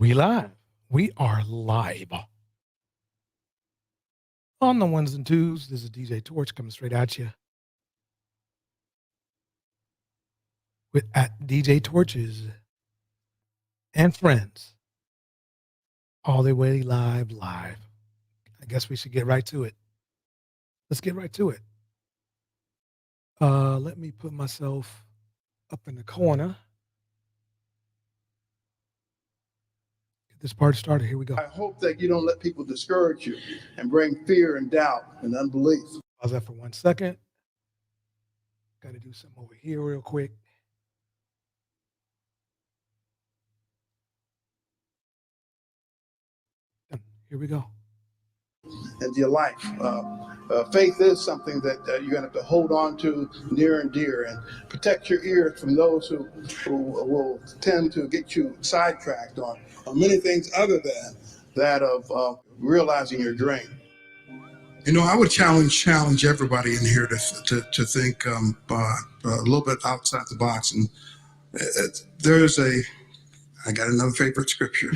We live. We are live. On the ones and twos, this is DJ Torch coming straight at you. With at DJ Torches and friends. All the way live. I guess we should get right to it. Let's get right to it. Let me put myself up in the corner. This party started. Here we go. I hope that you don't let people discourage you and bring fear and doubt and unbelief. Pause that for 1 second. Got to do something over here real quick. Here we go. Into your life. Faith is something that you're going to have to hold on to near and dear, and protect your ears from those who will tend to get you sidetracked on many things other than that of realizing your dream. You know, I would challenge everybody in here to think a little bit outside the box. And I got another favorite scripture.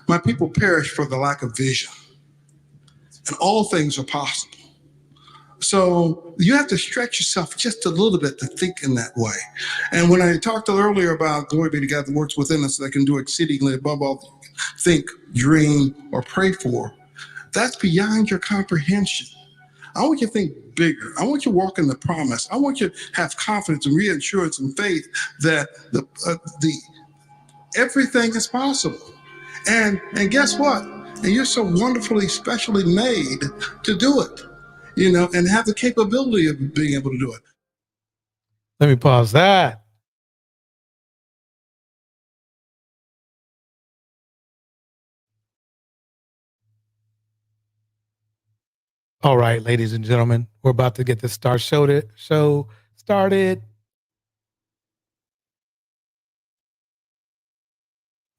My people perish for the lack of vision, and all things are possible. So you have to stretch yourself just a little bit to think in that way. And when I talked earlier about glory be to God that works within us that can do exceedingly above all think, dream, or pray for, that's beyond your comprehension. I want you to think bigger. I want you to walk in the promise. I want you to have confidence and reassurance and faith that everything is possible. And guess what? And you're so wonderfully, specially made to do it, you know, and have the capability of being able to do it. Let me pause that. All right, ladies and gentlemen, we're about to get this show started.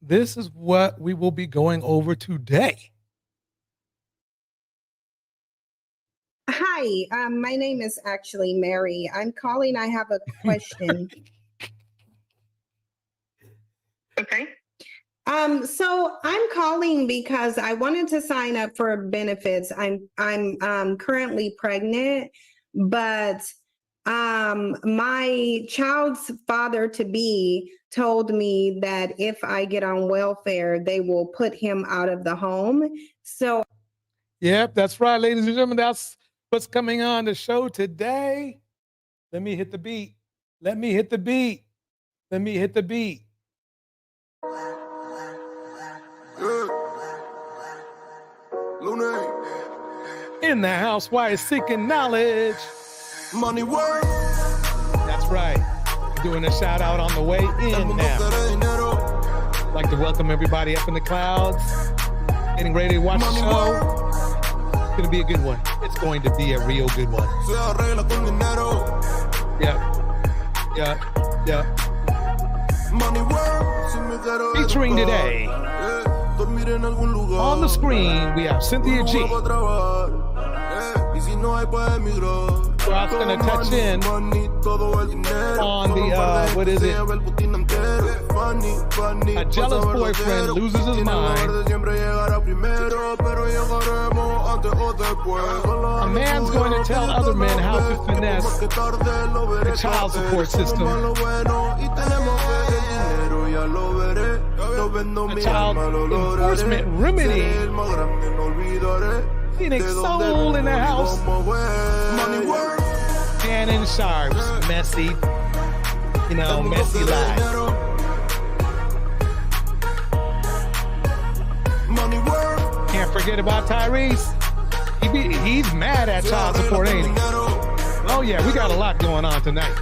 This is what we will be going over today. Hi, my name is actually Mary. I'm calling. I have a question. Okay. So I'm calling because I wanted to sign up for benefits. I'm currently pregnant, but my child's father to be told me that if I get on welfare, they will put him out of the home. So, yep, that's right, ladies and gentlemen. That's what's coming on the show today. Let me hit the beat. In the house, why is seeking knowledge? Money work. That's right. Doing a shout out on the way in now. I'd like to welcome everybody up in the clouds. Getting ready to watch the show. It's going to be a good one. It's going to be a real good one. Yeah. Featuring today, on the screen, we have Cynthia G. Rock's gonna touch in on the, what is it? A jealous boyfriend loses his mind. A man's going to tell other men how to finesse the child support system. A child enforcement remedy. Phoenix Soul in the house. Shannon Sharp's messy life. Can't forget about Tyrese. He's mad at child support, ain't he? Oh yeah, we got a lot going on tonight.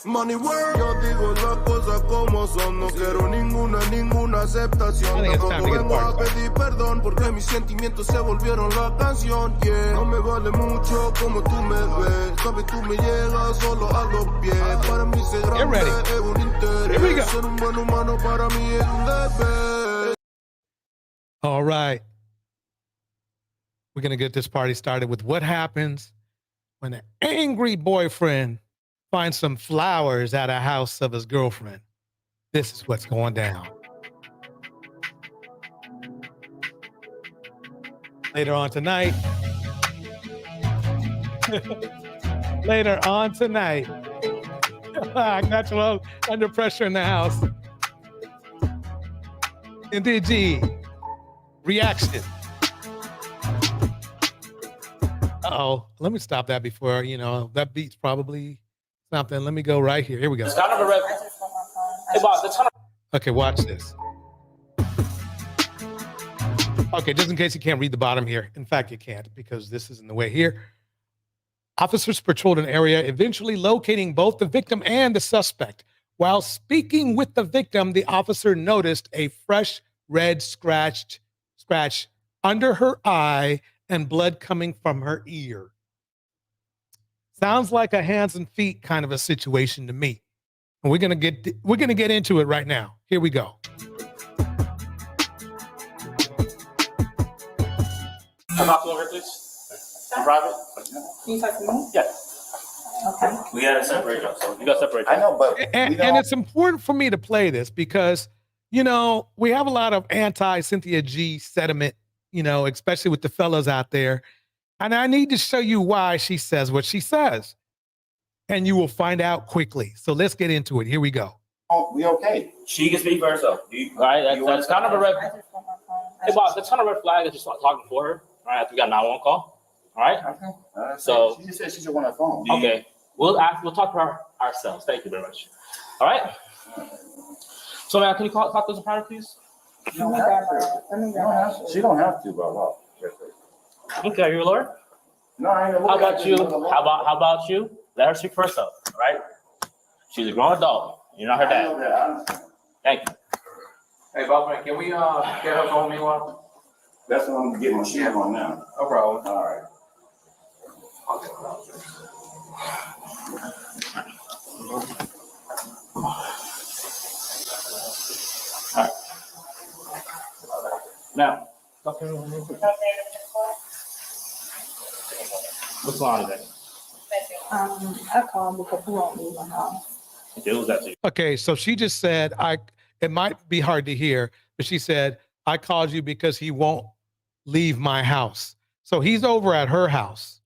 Money work, yo digo las cosas como son, no quiero ninguna aceptación. Tampoco vengo a pedir perdón porque mis sentimientos se volvieron la canción. Yeah, no me vale mucho como tú me ves, sabes tú me llegas solo a los pies. Para mí ser grande es un interés, ser un buen humano para mí es un deber. All right, we're gonna get this party started with what happens when an angry boyfriend finds some flowers at a house of his girlfriend. This is what's going down. Later on tonight. Later on tonight. I got you all under pressure in the house. Cynthia G. Reaction. Uh-oh. Let me stop that before, that beat's probably something. Let me go right here. Here we go. It's kind of a red. Hey, boss, it's kind of. Okay, watch this. Okay, just in case you can't read the bottom here. In fact, you can't because this is in the way here. Officers patrolled an area, eventually locating both the victim and the suspect. While speaking with the victim, the officer noticed a fresh red scratch under her eye and blood coming from her ear. Sounds like a hands and feet kind of a situation to me. And we're gonna get into it right now. Here we go. Come up over, please. Private? Can you talk to me? Yeah. Okay. We gotta separate them, so you gotta separate them. I know, but And it's important for me to play this because, we have a lot of anti-Cynthia G sentiment, especially with the fellas out there. And I need to show you why she says what she says. And you will find out quickly. So let's get into it. Here we go. oh, we okay. She can speak for herself. All right, that's kind of a red. I just want my phone. Hey, boss, that's kind of a red flag. That's just talking for her. All right, after we got a 911 call. All right. Okay. So- she just said she just want her phone. Okay. We'll talk to her ourselves. Thank you very much. All right. So now, can you talk to us in private, please? She don't have She don't have to, by law. Okay, are you a lawyer? No, I ain't a How lawyer. about you? How about you? Let her speak for herself. All right. She's a grown adult. You're not her I dad. know that. I understand. Thank you. Hey, Bossman, can we get her phone meanwhile? That's what I'm getting my shit on now. No problem. All right. Now, talk to me real quick. What's going on today? I called because he won't leave my house. Okay, what was that to you? Okay, so she just said, it might be hard to hear, but she said, I called you because he won't leave my house. So he's over at her house,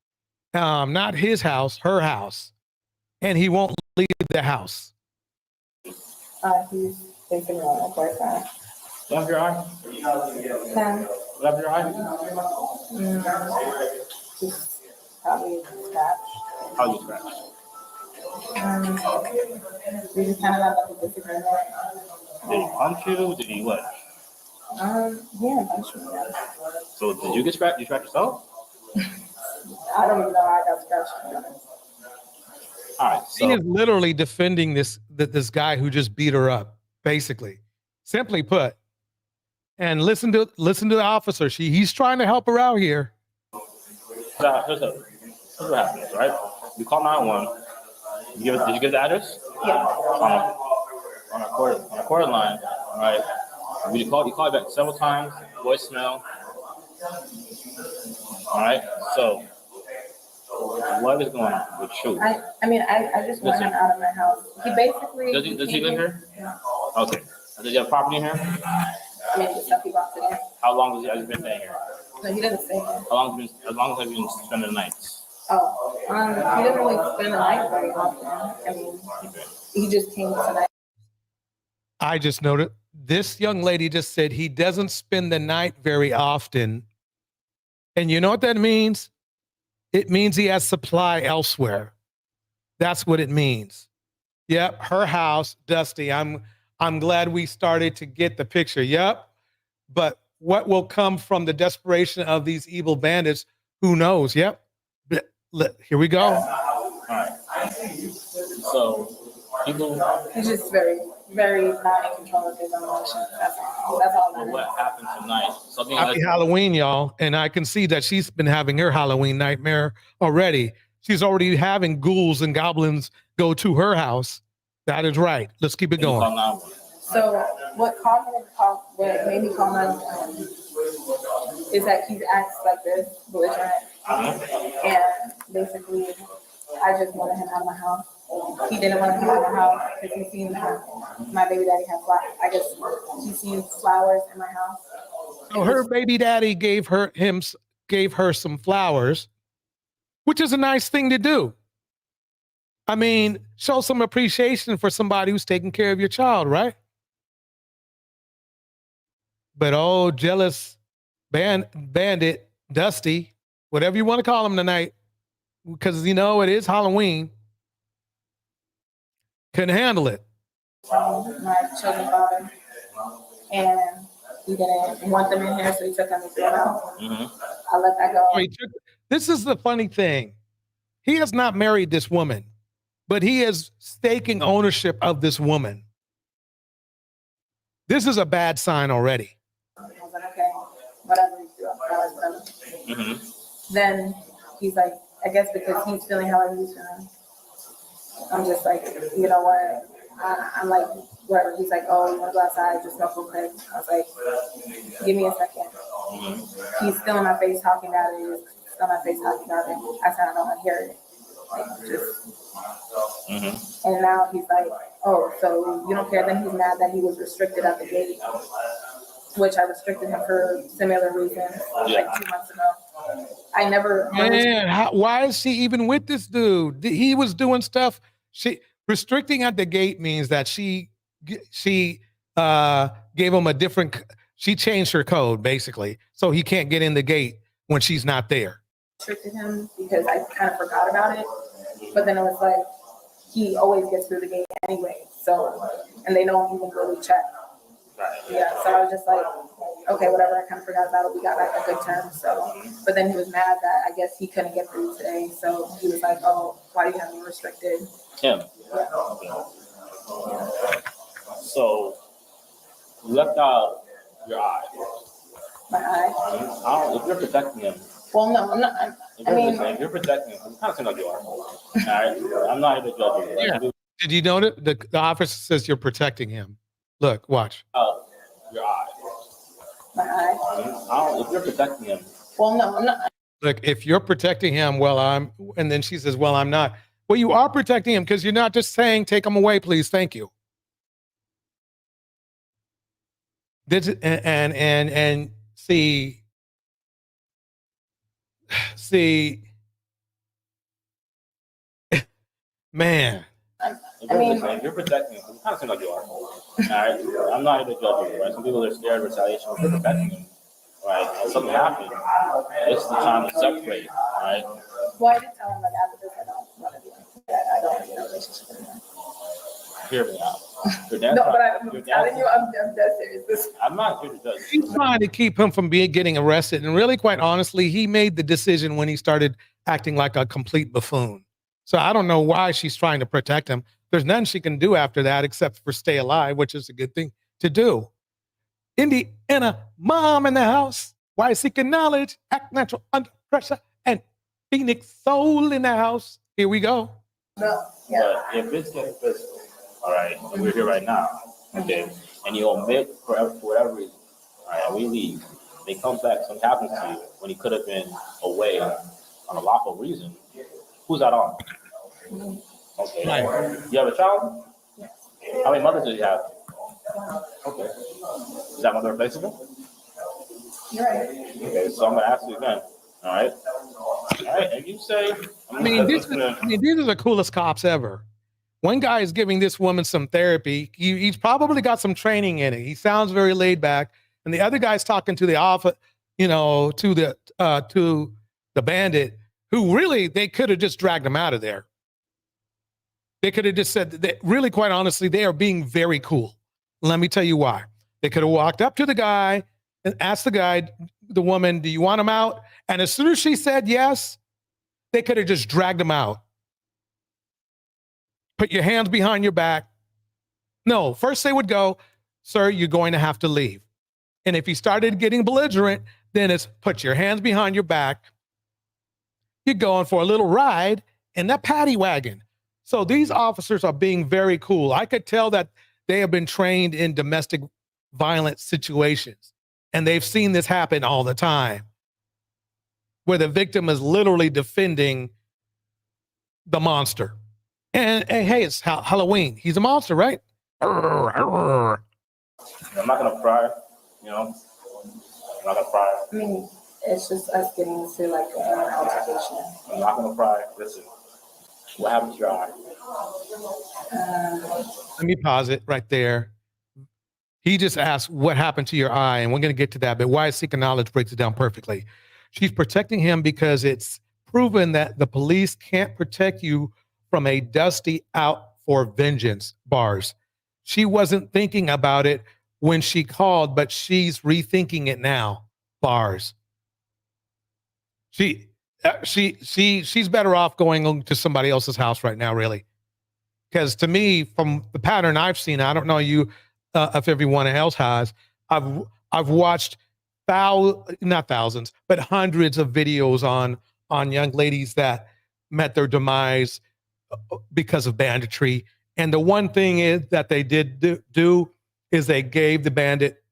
not his house, her house, and he won't leave the house. He's thinking about my boyfriend. Left your eye? Sam, Left your eye? he's probably scratched. How you scratch? We just kind of have like a disagreement. Did he punch you? Did he what? Yeah, punch me. Yeah. So did you get scratched? You scratch yourself? I don't even know how I got scratched. To be honest. All right. She So is literally defending this guy who just beat her up, basically. Simply put. And listen to the officer. He's trying to help her out here. here's what happened, right? You call 911. Did you give the address? Yeah. On a quarter line, all right? You called back several times, voicemail. All right. So what is going on with you? I just want him out of my house. He basically. Does he live here? Yeah. Okay. Does he have property in here? I mean, the stuff he bought today. How long has he been staying here? No, he doesn't stay here. As long as have you been spending the nights? Oh, he doesn't really spend the night very often. I mean, he just came tonight. I just noted this young lady just said he doesn't spend the night very often. And you know what that means? It means he has supply elsewhere. That's what it means. Yep, her house, Dusty. I'm glad we started to get the picture. Yep. But what will come from the desperation of these evil bandits? Who knows? Yep. Here we go. All right. So people. He's just very, very not in control of his own emotions. That's all. That's all. Well, what happened tonight? Something Happy like Halloween, y'all. And I can see that she's been having her Halloween nightmare already. She's already having ghouls and goblins go to her house. That is right. Let's keep it going. So what made me call 911 is that he's acts like this, belligerent, and basically I just wanted him out of my house. he didn't want to come out of the house because he seen my baby daddy have flowers. I guess he seen flowers in my house. So her baby daddy gave her some flowers, which is a nice thing to do. I mean, show some appreciation for somebody who's taking care of your child, right? But oh, jealous bandit, Dusty, whatever you want to call him tonight, because you know it is Halloween, couldn't handle it. My children's father, and he didn't want them in here, so he took them and threw them out. I let that go. This is the funny thing. He has not married this woman, but he is staking ownership of this woman. This is a bad sign already. I was like, okay, whatever you do, whatever. Then he's like, I guess because he's feeling how he's feeling, I'm just like, you know what? I'm like, whatever. He's like, oh, you want to go outside, just smoke real quick. I was like, give me a second. He's still in my face talking about it. He's still in my face talking about it. I said, I don't want to hear it. Like, just. And now he's like, oh, so you don't care? Then he's mad that he was restricted at the gate, which I restricted him for similar reasons like 2 months ago. I never. Man, why is she even with this dude? He was doing stuff. Restricting at the gate means that she gave him a different. She changed her code basically, so he can't get in the gate when she's not there. Restricted him because I kind of forgot about it, but then it was like he always gets through the gate anyway. So, and they don't even really check. Yeah, so I was just like, okay, whatever. I kind of forgot about it. We got back on good terms. So, but then he was mad that I guess he couldn't get through today. So he was like, oh, why do you have me restricted? Him. Yeah. So you left out your eye. My eye. If you're protecting him. Well, no, I'm not. If you're protecting him, it kind of seems like you are. All right, I'm not here to judge you. Right? Yeah. Did you notice the officer says you're protecting him? Look, watch. Your eye. My eye. If you're protecting him. Well, no, I'm not. Look, if you're protecting him, and then she says, well, I'm not. Well, you are protecting him because you're not just saying, take him away, please, thank you. And see, man. If you're protecting him, it kind of seems like you are. All right, I'm not here to judge you. Right, some people are scared of retaliation. If you're protecting him, right, and something happened, it's the time to separate. Right. Well, I did tell him like after this, I don't want to be that. I don't want to be in a relationship anymore. Hear me out. No, but I'm telling you, I'm dead serious. I'm not here to judge you. He's trying to keep him from getting arrested. And really, quite honestly, he made the decision when he started acting like a complete buffoon. So I don't know why she's trying to protect him. There's nothing she can do after that except for stay alive, which is a good thing to do. Indiana, mom in the house. Why seeking knowledge? Act natural under pressure. And Phoenix soul in the house. Here we go. No, yeah. But if it's getting physical, all right, and we're here right now, okay, and you omit for whatever reason, all right, and we leave, they come back, something happens to you when he could have been away on a lawful reason, who's that on? Okay. Right. You have a child? Yes. How many mothers do you have? Okay. Is that mother replaceable? You're right. Okay, so I'm gonna ask you again. All right. All right, and you say, these are the coolest cops ever. One guy is giving this woman some therapy. He's probably got some training in it. He sounds very laid back. And the other guy's talking to the to the bandit, who really, they could have just dragged him out of there. They could have just said that, really, quite honestly, they are being very cool. Let me tell you why. They could have walked up to the guy and asked the woman, do you want him out? And as soon as she said yes, they could have just dragged him out. Put your hands behind your back. No, first they would go, sir, you're going to have to leave. And if he started getting belligerent, then it's put your hands behind your back. You're going for a little ride in that paddy wagon. So these officers are being very cool. I could tell that they have been trained in domestic violence situations, and they've seen this happen all the time, where the victim is literally defending the monster. And hey, it's Halloween. He's a monster, right? I'm not gonna cry, you know. I'm not gonna cry. I mean, it's just us getting into like an altercation. I'm not gonna cry. Listen, what happened to your eye? Let me pause it right there. He just asked what happened to your eye, and we're going to get to that. But why Seeking Knowledge breaks it down perfectly. She's protecting him because it's proven that the police can't protect you from a dusty out for vengeance bars. She wasn't thinking about it when she called, but she's rethinking it now. Bars. She's better off going to somebody else's house right now, really. Because to me, from the pattern I've seen, I don't know you if everyone else has. I've watched not thousands, but hundreds of videos on young ladies that met their demise because of banditry. And the one thing is that they did do is they gave the bandit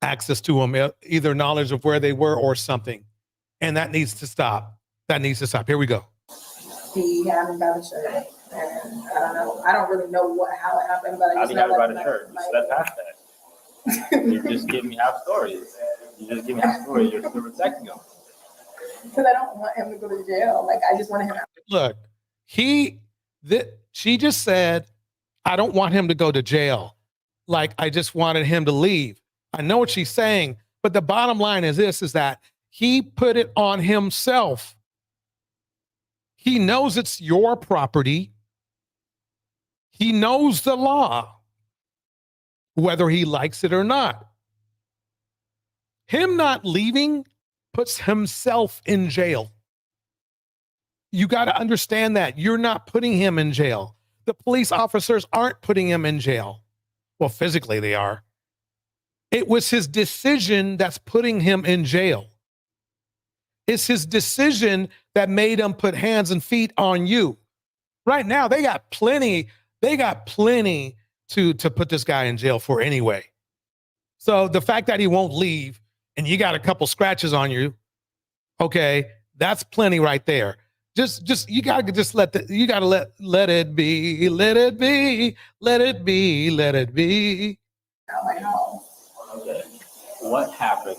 access to them, either knowledge of where they were or something. And that needs to stop. That needs to stop. Here we go. He had me by the shirt, and I don't know. I don't really know how it happened, but I How just do you have know it by like, the shirt? You slept past that. You just give me half stories. You just give me half stories. You're protecting him. because I don't want him to go to jail. Like I just want him. Look, she just said, I don't want him to go to jail. Like I just wanted him to leave. I know what she's saying, but the bottom line is this, is that he put it on himself. He knows it's your property. He knows the law, whether he likes it or not. Him not leaving puts himself in jail. You got to understand that. You're not putting him in jail. The police officers aren't putting him in jail. Well, physically they are. It was his decision that's putting him in jail. It's his decision that made him put hands and feet on you. Right now, they got plenty to put this guy in jail for anyway. So the fact that he won't leave and you got a couple scratches on you, okay, that's plenty right there. You gotta just let it be, let it be, let it be, let it be. Okay. What happened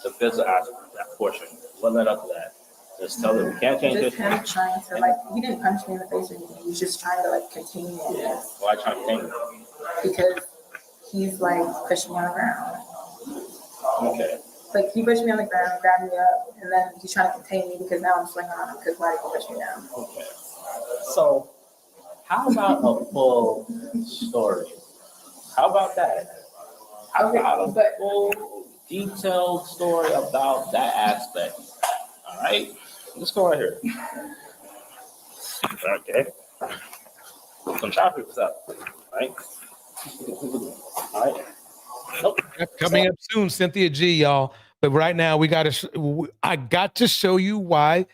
to physical aspect of that portion? What led up to that? Just tell them we can't change Just it. him trying to like, he didn't punch me in the face or anything. He was just trying to like continue it. Yeah. Why trying to change it? Because he's like pushing me on the ground. Okay. Like he pushed me on the ground, grabbed me up, and then he's trying to contain me because now I'm swinging on him because why did he push me down? Okay. So, how about a full story? How about that? How about a full detailed story about that aspect? All right. Let's go right here. Okay. Some traffic was up. Right. All right. Nope. Coming up soon, Cynthia G, y'all. But right now, I got to show you why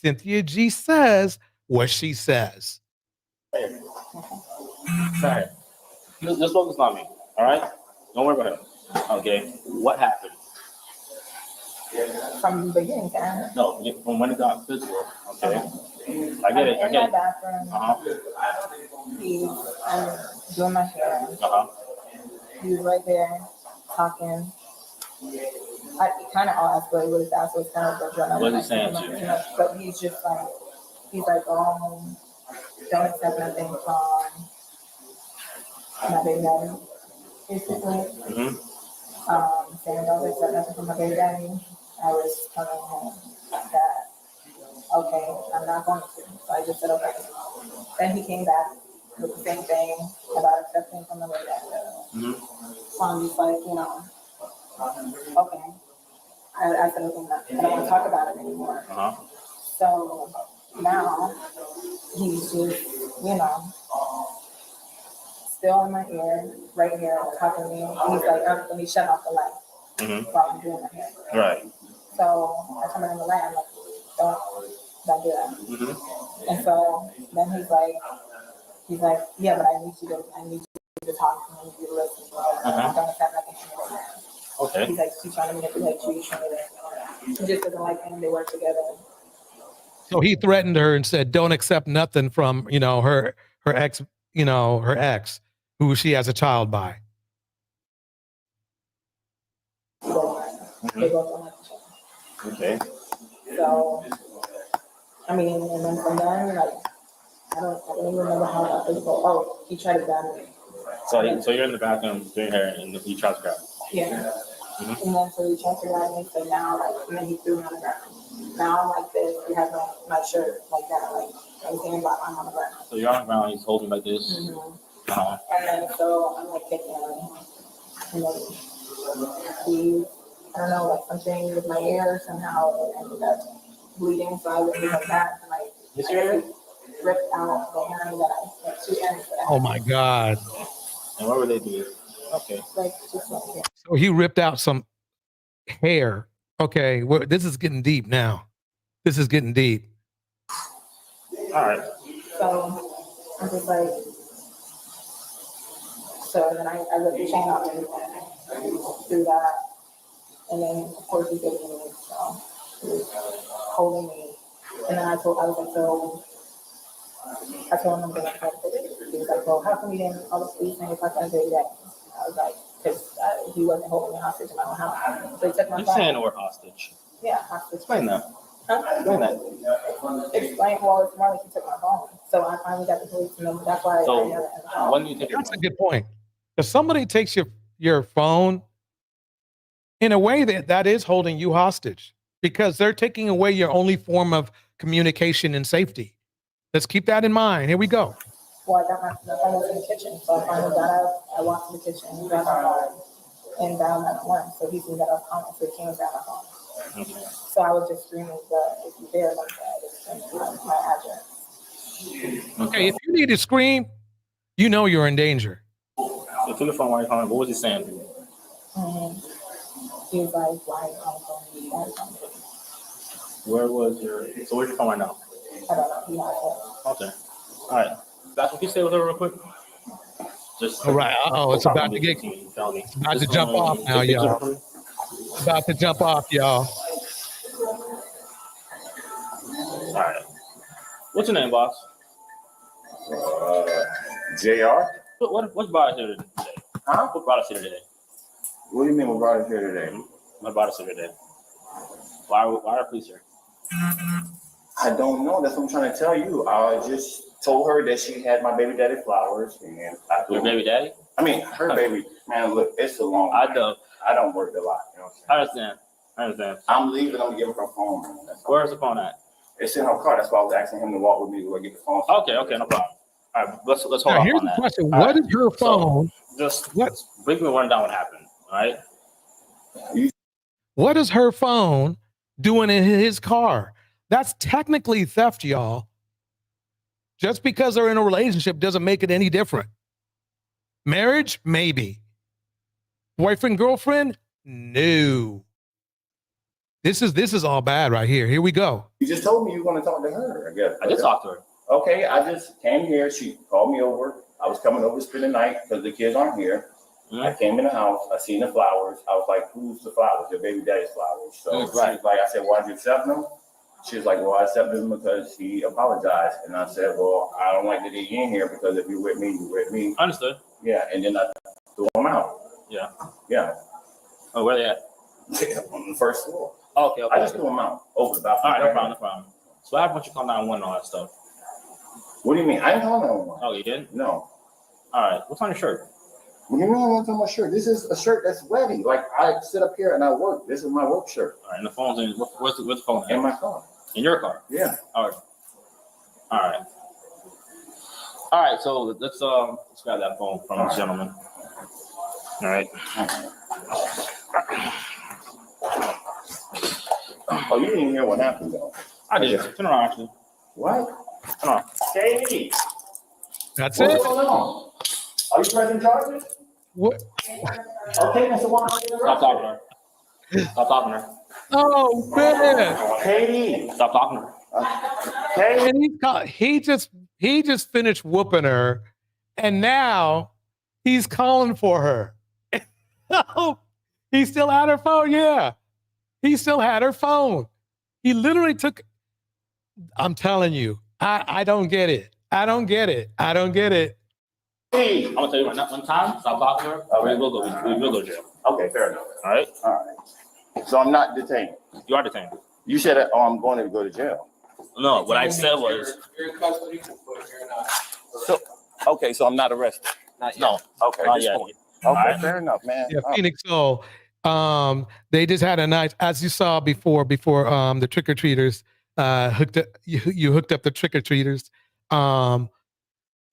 Cynthia G says what she says. Sorry. Just focus on me. All right. Don't worry about him. Okay. What happened? From the beginning, Karen. No, from when it got physical. Okay. I get it. In my bathroom. I'm doing my hair. He was right there talking. It kind of all escalated really fast, so it's kind of like what is he saying to you? But he's just like, don't accept nothing from my baby daddy, basically. Saying don't accept nothing from my baby daddy. I was telling him that, okay, I'm not going to. So I just said, okay. Then he came back with the same thing about accepting from the baby daddy. So I'm just like, okay. I said, okay, I don't want to talk about it anymore. So now he's just, still in my ear, right here, talking to me. He's like, let me shut off the light while I'm doing my hair. Right. So I come in the light, I'm like, don't do that. And so then he's like, yeah, but I need you to talk to me, I need you to listen. I don't accept nothing from you right now. Okay. He's like, she's trying to manipulate you. He just doesn't like him. They work together. So he threatened her and said, "Don't accept nothing from her ex, her ex, who she has a child by." They both don't have to. Okay. So, I mean, and then from then, like, I don't even remember how that was. Oh, he tried to grab me. So you're in the bathroom doing hair, and he tries to grab you. Yeah. And then so he tried to grab me. So now, like, and then he threw me on the ground. Now I'm like this. He has my shirt like that, like everything but I'm on the ground. So you're on the ground. He's holding like this. And then so I'm like kicking him, and then he, I don't know, like something with my ear somehow ended up bleeding. So I went like that, and like ripped out the earring that I, like 2 earrings that I had. Oh my God. And what were they doing? Okay. Like just like here. So he ripped out some hair. Okay, this is getting deep now. This is getting deep. All right. So I'm just like, so then I ripped the chain off and threw that. And then of course he gave me, so he was holding me. And then I was like, so I told him I'm gonna try to fix it. He was like, well, how come you didn't call the police and if I couldn't do that? I was like, because he wasn't holding me hostage in my own house. So he took my You phone. saying the word hostage? Yeah, hostage. Explain that. Huh? Explain that. Explain, well, it's more like he took my phone. So I finally got the police to know. That's why So I never had the phone. when do you take That's a good point. If somebody takes your phone, in a way that is holding you hostage, because they're taking away your only form of communication and safety. Let's keep that in mind. Here we go. Well, I got my phone was in the kitchen. So I finally got out. I walked to the kitchen, grabbed my phone, and dialed 911. So he seen that I was calling, so he came and grabbed my phone. Okay. So I was just screaming, if you dare like that, just screaming my address. Okay, if you need to scream, you know you're in danger. So to the phone while you're calling, what was he saying? He was like, why are you calling me? Why are you calling me? Where's your phone right now? I don't know. He had it. Okay. All right. That's what you say with her real quick. Just All right. It's about to get. It's about to jump off now, y'all. It's about to jump off, y'all. All right. What's your name, boss? JR? What brought us here today? Huh? What brought us here today? What do you mean what brought us here today? What brought us here today? Why are police here? I don't know. That's what I'm trying to tell you. I just told her that she had my baby daddy flowers, and Your baby daddy? I mean, her baby. Man, look, it's a long. I know. I don't work a lot. You know what I'm saying? I understand. I'm leaving. I'm giving her phone. That's all. Where's the phone at? It's in her car. That's why I was asking him to walk with me to get the phone. Okay, no problem. All right, let's hold Now, on here's on the that. question: All What right. is her phone? Just What? briefly run down what happened. All right. What is her phone doing in his car? That's technically theft, y'all. Just because they're in a relationship doesn't make it any different. Marriage, maybe. Boyfriend, girlfriend, no. This is all bad right here. Here we go. You just told me you were going to talk to her. I guess. I did talk to her. Okay, I just came here. She called me over. I was coming over to spend the night because the kids aren't here. Mm-hmm. I came in the house. I seen the flowers. I was like, "Who's the flowers? Your baby daddy's flowers." So Right. she was like, "I said, why'd you accept them?" She was like, "Well, I accepted them because he apologized." And I said, "Well, I don't like that he's in here because if you're with me, you're with me." Understood. Yeah, and then I threw him out. Yeah. Yeah, Oh, where they at? on the first floor. Okay. I just threw him out over the balcony. All right, no problem. So what happened once you call 911 and all that stuff? What do you mean? I didn't call no one. Oh, you didn't? No. All right. What's on your shirt? What do you mean what's on my shirt? This is a shirt that's sweaty. Like I sit up here and I work. This is my work shirt. All right. And the phone's in. Where's the phone at? In my car. In your car? Yeah. All right. All right. So let's grab that phone from this gentleman. All right. Oh, you didn't hear what happened though. I did. Turn around, actually. What? Turn around. Katie, That's what's it. going on? Are you pressing charges? What? Okay, Mr. Juan. Stop talking to her. Stop talking to her. Oh man! Katie. Stop talking to her. Katie. And he just finished whooping her, and now he's calling for her. Oh, he still had her phone. Yeah, he still had her phone. He literally took. I'm telling you, I don't get it. I don't get it. I don't get it. Hey, I'm gonna tell you right now. One time, stop talking to her. We will go. We will go to jail. Okay, fair enough. All right. All right. So I'm not detained. You are detained. You said, oh, I'm going to go to jail. No, what I said was. You're in custody, but you're not. So, okay, so I'm not arrested. Not yet. No. Okay, Not this yet. point. Okay, Alright. fair enough, man. Yeah, Phoenix. So, they just had a nice, as you saw before the trick or treaters hooked up. You hooked up the trick or treaters.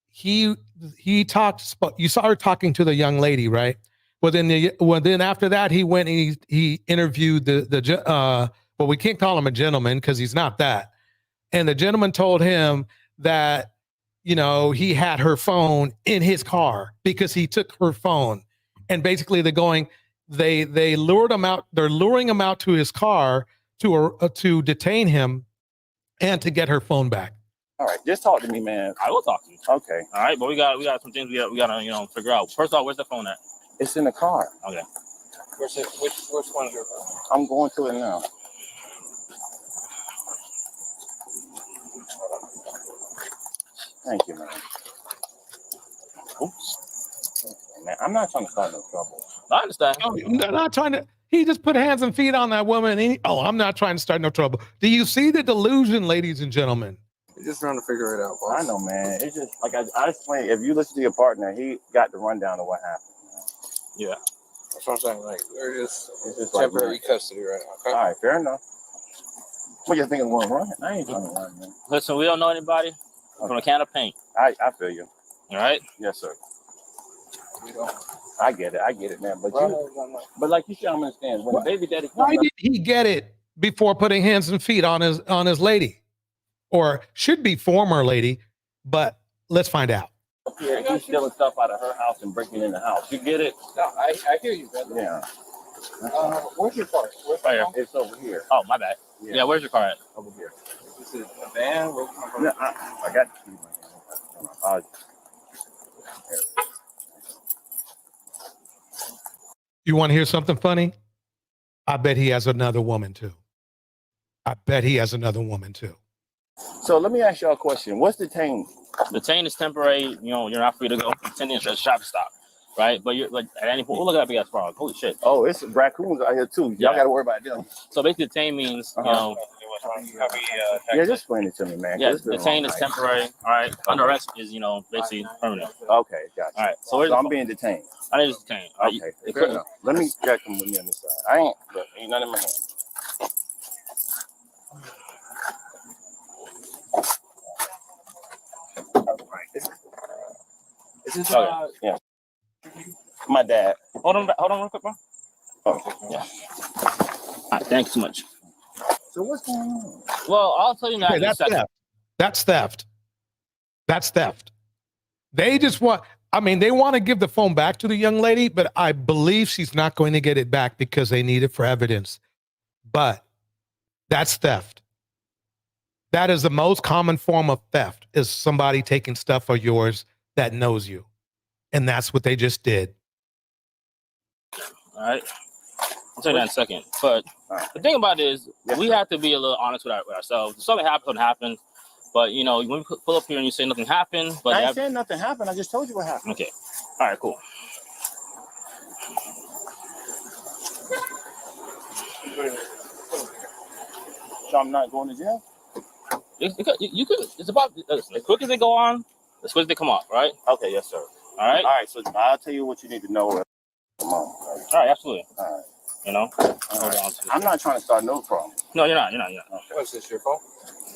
He talked. You saw her talking to the young lady, right? Well, then after that, he went and he interviewed the well, we can't call him a gentleman because he's not that. And the gentleman told him that, you know, he had her phone in his car because he took her phone. And basically they lured him out. They're luring him out to his car to detain him and to get her phone back. All right, just talk to me, man. I will talk to you. Okay. All right, but we got some things we gotta figure out. First off, where's the phone at? It's in the car. Okay. Which one is your phone? I'm going to it now. Thank you, man. Oops. Okay, man, I'm not trying to start no trouble. I understand. Oh, not trying to. He just put hands and feet on that woman. And I'm not trying to start no trouble. Do you see the delusion, ladies and gentlemen? You're just trying to figure it out, boss. I know, man. It's just like I explained. If you listen to your partner, he got the rundown of what happened. Yeah. That's what I'm saying. Like, we're just It's just like, temporary custody right now. Okay? all right, fair enough. What you think I'm going to run? I ain't trying to run, man. Listen, we don't know anybody from a can of paint. I feel you. All right. Yes, sir. We don't. I get it, man. But Well, like you should understand, when the baby daddy Why comes up, did he get it before putting hands and feet on his lady, or should be former lady? But let's find out. here, he's stealing stuff out of her house and breaking in the house. You get it? No, I hear you, brother. Yeah. Where's your car? Where's Right here. It's over here. Oh, my bad. Yeah, where's your car at? Over here. This is a van. Where's my car? No, I got the key right here. You want to hear something funny? I bet he has another woman too. So let me ask y'all a question. What's detained? Detain is temporary. You know, you're not free to go. Detain is a shop stop, right? But you're like at any point. Look at that big ass frog. Holy shit. Oh, it's raccoons out here too. Y'all got to worry about them. So basically, detain means you know. Yeah, just explain it to me, man. 'cause Yeah, it's been a detain long is night. temporary. All right. Under arrest is basically permanent. Okay, gotcha. All right. So where's So the I'm phone? being detained. I need to detain. All right, Okay, you fair enough. Let me check them with me on this side. Ain't nothing in my hand. Is this Okay. My dad. Hold on real quick, bro. Oh, Yeah. All right, thanks so much. so what's going on? Well, I'll tell you now. Okay, in a that's second. theft. That's theft. They just want. I mean, they want to give the phone back to the young lady, but I believe she's not going to get it back because they need it for evidence. But that's theft. That is the most common form of theft, is somebody taking stuff of yours that knows you. And that's what they just did. All right. I'll tell you that in a second. But the thing about it is, we have to be a little honest with ourselves. If something happens, it happens. But, you know, when we pull up here and you say nothing happened. But I ain't saying nothing happened. I just told you what happened. Okay. All right, cool. So I'm not going to jail? You could, it's about, as quick as they go on, as quick as they come off, right? Okay, yes, sir. All right? All right, so I'll tell you what you need to know. Come on. All right, absolutely. All right. You know? All Hold right. on to I'm not trying to start no problem. No, you're not. Okay. What's this, your phone?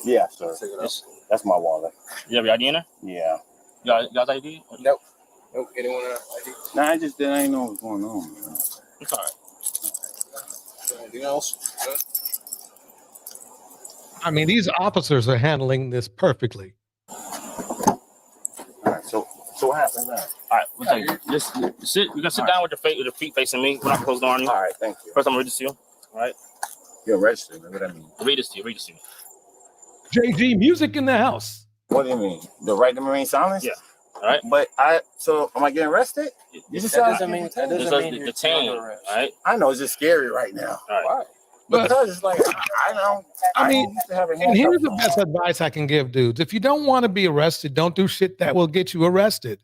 Yeah, sir. Take it out. That's my wallet. You have your ID in there? Yeah. You guys ID? Nope. Anyone ID? Nah, I didn't know what's going on, man. It's all right. Anything else? I mean, these officers are handling this perfectly. All right, so what happened now? All right, we'll take it. Just sit. You can sit down with your feet facing me. We're not closed on you. All right, thank you. First, I'm gonna read this to you. All right. You're registered, man. What do I mean? Read this to you. JG music in the house. What do you mean? The right to remain silent? Yeah. All right. But so am I getting arrested? You just That doesn't mean This does detain. All right. I know it's just scary right now. All right. Because it's like I mean, used to have a and here's the handcuff best advice I can give dudes. If you don't want to be arrested, don't do shit that will get you arrested.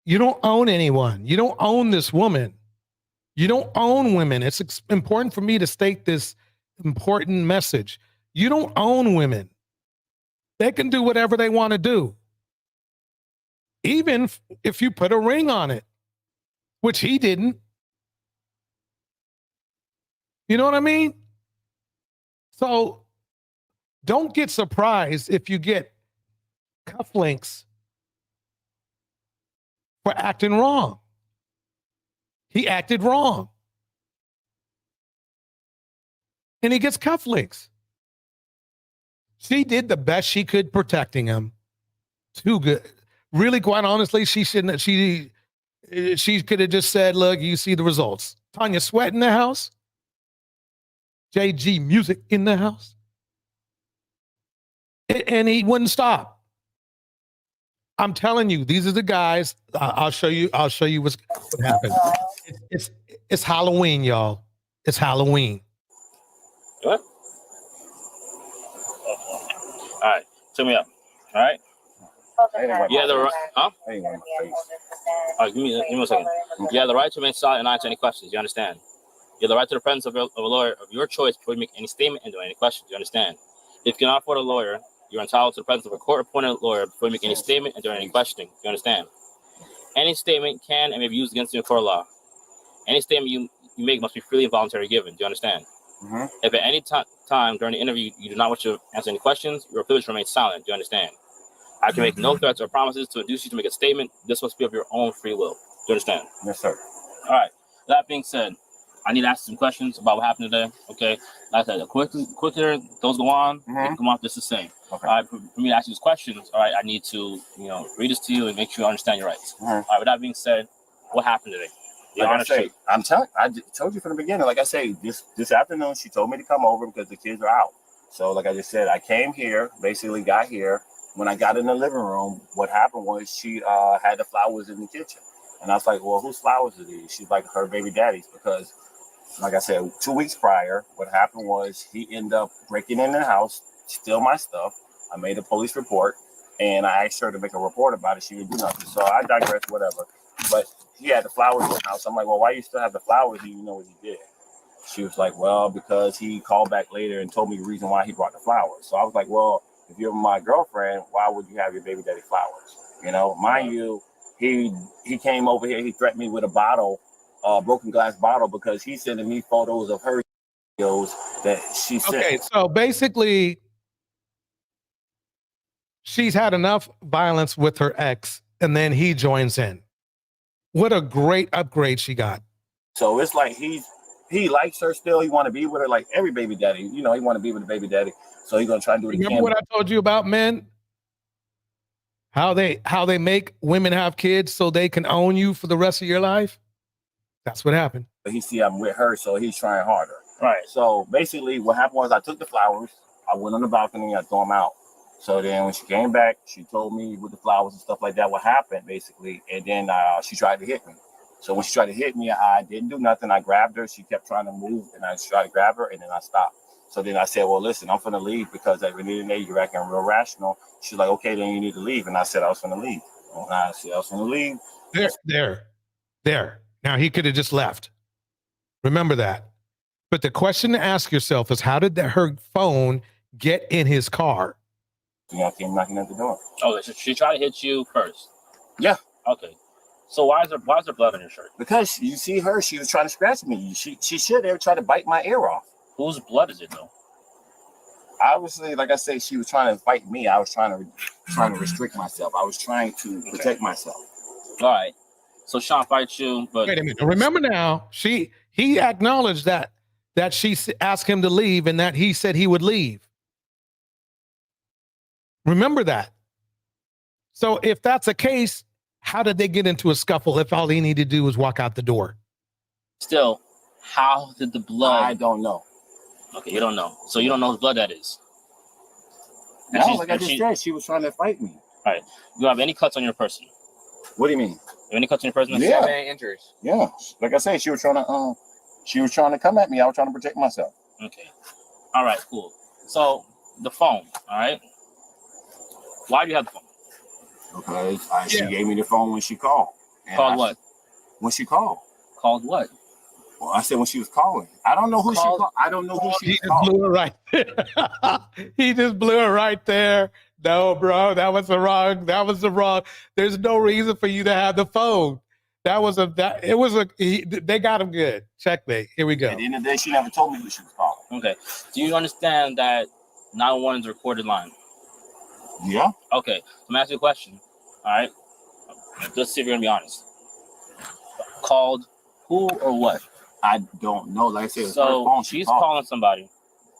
You don't own anyone. You don't own this woman. You don't own women. It's important for me to state this important message. You don't own women. They can do whatever they want to do. Even if you put a ring on it, which he didn't. You know what I mean? So don't get surprised if you get cufflinks for acting wrong. He acted wrong. And he gets cufflinks. She did the best she could protecting him. Too good. Really, quite honestly, she shouldn't. She could have just said, look, you see the results. Tanya Sweat in the house. JG Music in the house. And he wouldn't stop. I'm telling you, these are the guys. I'll show you what happened. It's Halloween, y'all. It's Halloween. What? All right, turn me up. All right. Yeah, the right. Huh? All right, give me a second. You have the right to remain silent and answer any questions. You understand? You have the right to the presence of a lawyer of your choice before you make any statement and do any questions. You understand? If you cannot afford a lawyer, you're entitled to the presence of a court-appointed lawyer before you make any statement and do any questioning. You understand? Any statement can and may be used against you in court of law. Any statement you make must be freely and voluntarily given. Do you understand? Mm-hmm. If at any time during the interview you do not want to answer any questions, you are privileged to remain silent. Do you understand? I can make no threats or promises to induce you to make a statement. This must be of your own free will. Do you understand? Yes, sir. All right. That being said, I need to ask some questions about what happened today. Okay. Like I said, quicker those go on, they come off just the same. Okay. All right. For me to ask you these questions, all right, I need to, read this to you and make sure you understand your rights. All right. With that being said, what happened today? I told you from the beginning. Like I say, this afternoon, she told me to come over because the kids are out. So, like I just said, I came here, basically got here. When I got in the living room, what happened was she had the flowers in the kitchen. And I was like, well, whose flowers are these? She's like, her baby daddy's. Because, like I said, 2 weeks prior, what happened was he ended up breaking in the house, steal my stuff. I made a police report, and I asked her to make a report about it. She didn't do nothing. So I digress, whatever. But he had the flowers in the house. I'm like, well, why you still have the flowers? Do you know what he did? She was like, well, because he called back later and told me the reason why he brought the flowers. So I was like, well, if you're my girlfriend, why would you have your baby daddy flowers? Mind you, he came over here. He threatened me with a bottle, broken glass bottle, because he's sending me photos of her videos that she sent. Okay, so basically, she's had enough violence with her ex, and then he joins in. What a great upgrade she got. So it's like he likes her still. He want to be with her like every baby daddy. He want to be with a baby daddy. So he's gonna try to do it again. Remember what I told you about men? How they make women have kids so they can own you for the rest of your life? That's what happened. But he see I'm with her, so he's trying harder. Right. So basically what happened was I took the flowers, I went on the balcony, I threw them out. So then when she came back, she told me with the flowers and stuff like that what happened, basically. And then she tried to hit me. So when she tried to hit me, I didn't do nothing. I grabbed her. She kept trying to move, and I tried to grab her, and then I stopped. So then I said, well, listen, I'm finna leave because at the end of the day, you're acting real rational. She's like, okay, then you need to leave. And I said I was finna leave. And I said I was finna leave. There. Now, he could have just left. Remember that. But the question to ask yourself is, how did her phone get in his car? I came knocking at the door. Oh, so she tried to hit you first? Yeah. Okay. So why is there blood on your shirt? Because you see her, she was trying to scratch me. She should have tried to bite my ear off. Whose blood is it though? Obviously, like I say, she was trying to fight me. I was trying to restrict myself. I was trying to protect myself. All right. So Sean fights you, but wait a minute. Remember now, he acknowledged that she asked him to leave and that he said he would leave. Remember that. So if that's the case, how did they get into a scuffle if all he needed to do was walk out the door? Still, how did the blood? I don't know. Okay, you don't know. So you don't know whose blood that is. No, like I just said, she was trying to fight me. All right. Do you have any cuts on your person? What do you mean? Any cuts on your person? Yeah. Any injuries? Yeah. Like I said, she was trying to She was trying to come at me. I was trying to protect myself. Okay. All right, cool. So the phone, all right? Why do you have the phone? Because she gave me the phone when she called. Called what? When she called. Called what? Well, I said when she was calling. I don't know who she called. I don't know who she was calling. Blew it right there. He just blew it right there. No, bro, that was the wrong. There's no reason for you to have the phone. They got him good. Checkmate. Here we go. At the end of the day, she never told me who she was calling. Okay. Do you understand that 911 is a recorded line? Yeah. Okay. Let me ask you a question. All right. Just see if you're going to be honest. Called who or what? I don't know. Like I said, so phone, she's calling somebody,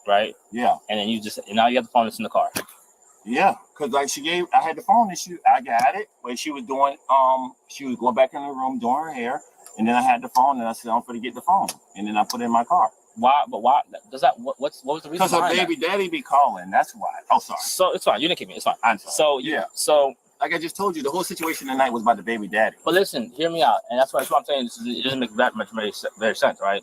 right? Yeah. And then now you have the phone that's in the car. Yeah, because like I had the phone and I got it, but she was doing, she was going back in the room doing her hair, and then I had the phone, and I said, I'm going to get the phone, and then I put it in my car. Why? But why does that? What was the reason? Because her baby daddy be calling. That's why. Oh, sorry. So it's fine. You didn't kick me. It's fine. I'm sorry. So like I just told you, the whole situation tonight was about the baby daddy. But listen, hear me out, and that's what I'm saying. It doesn't make that much very sense, right?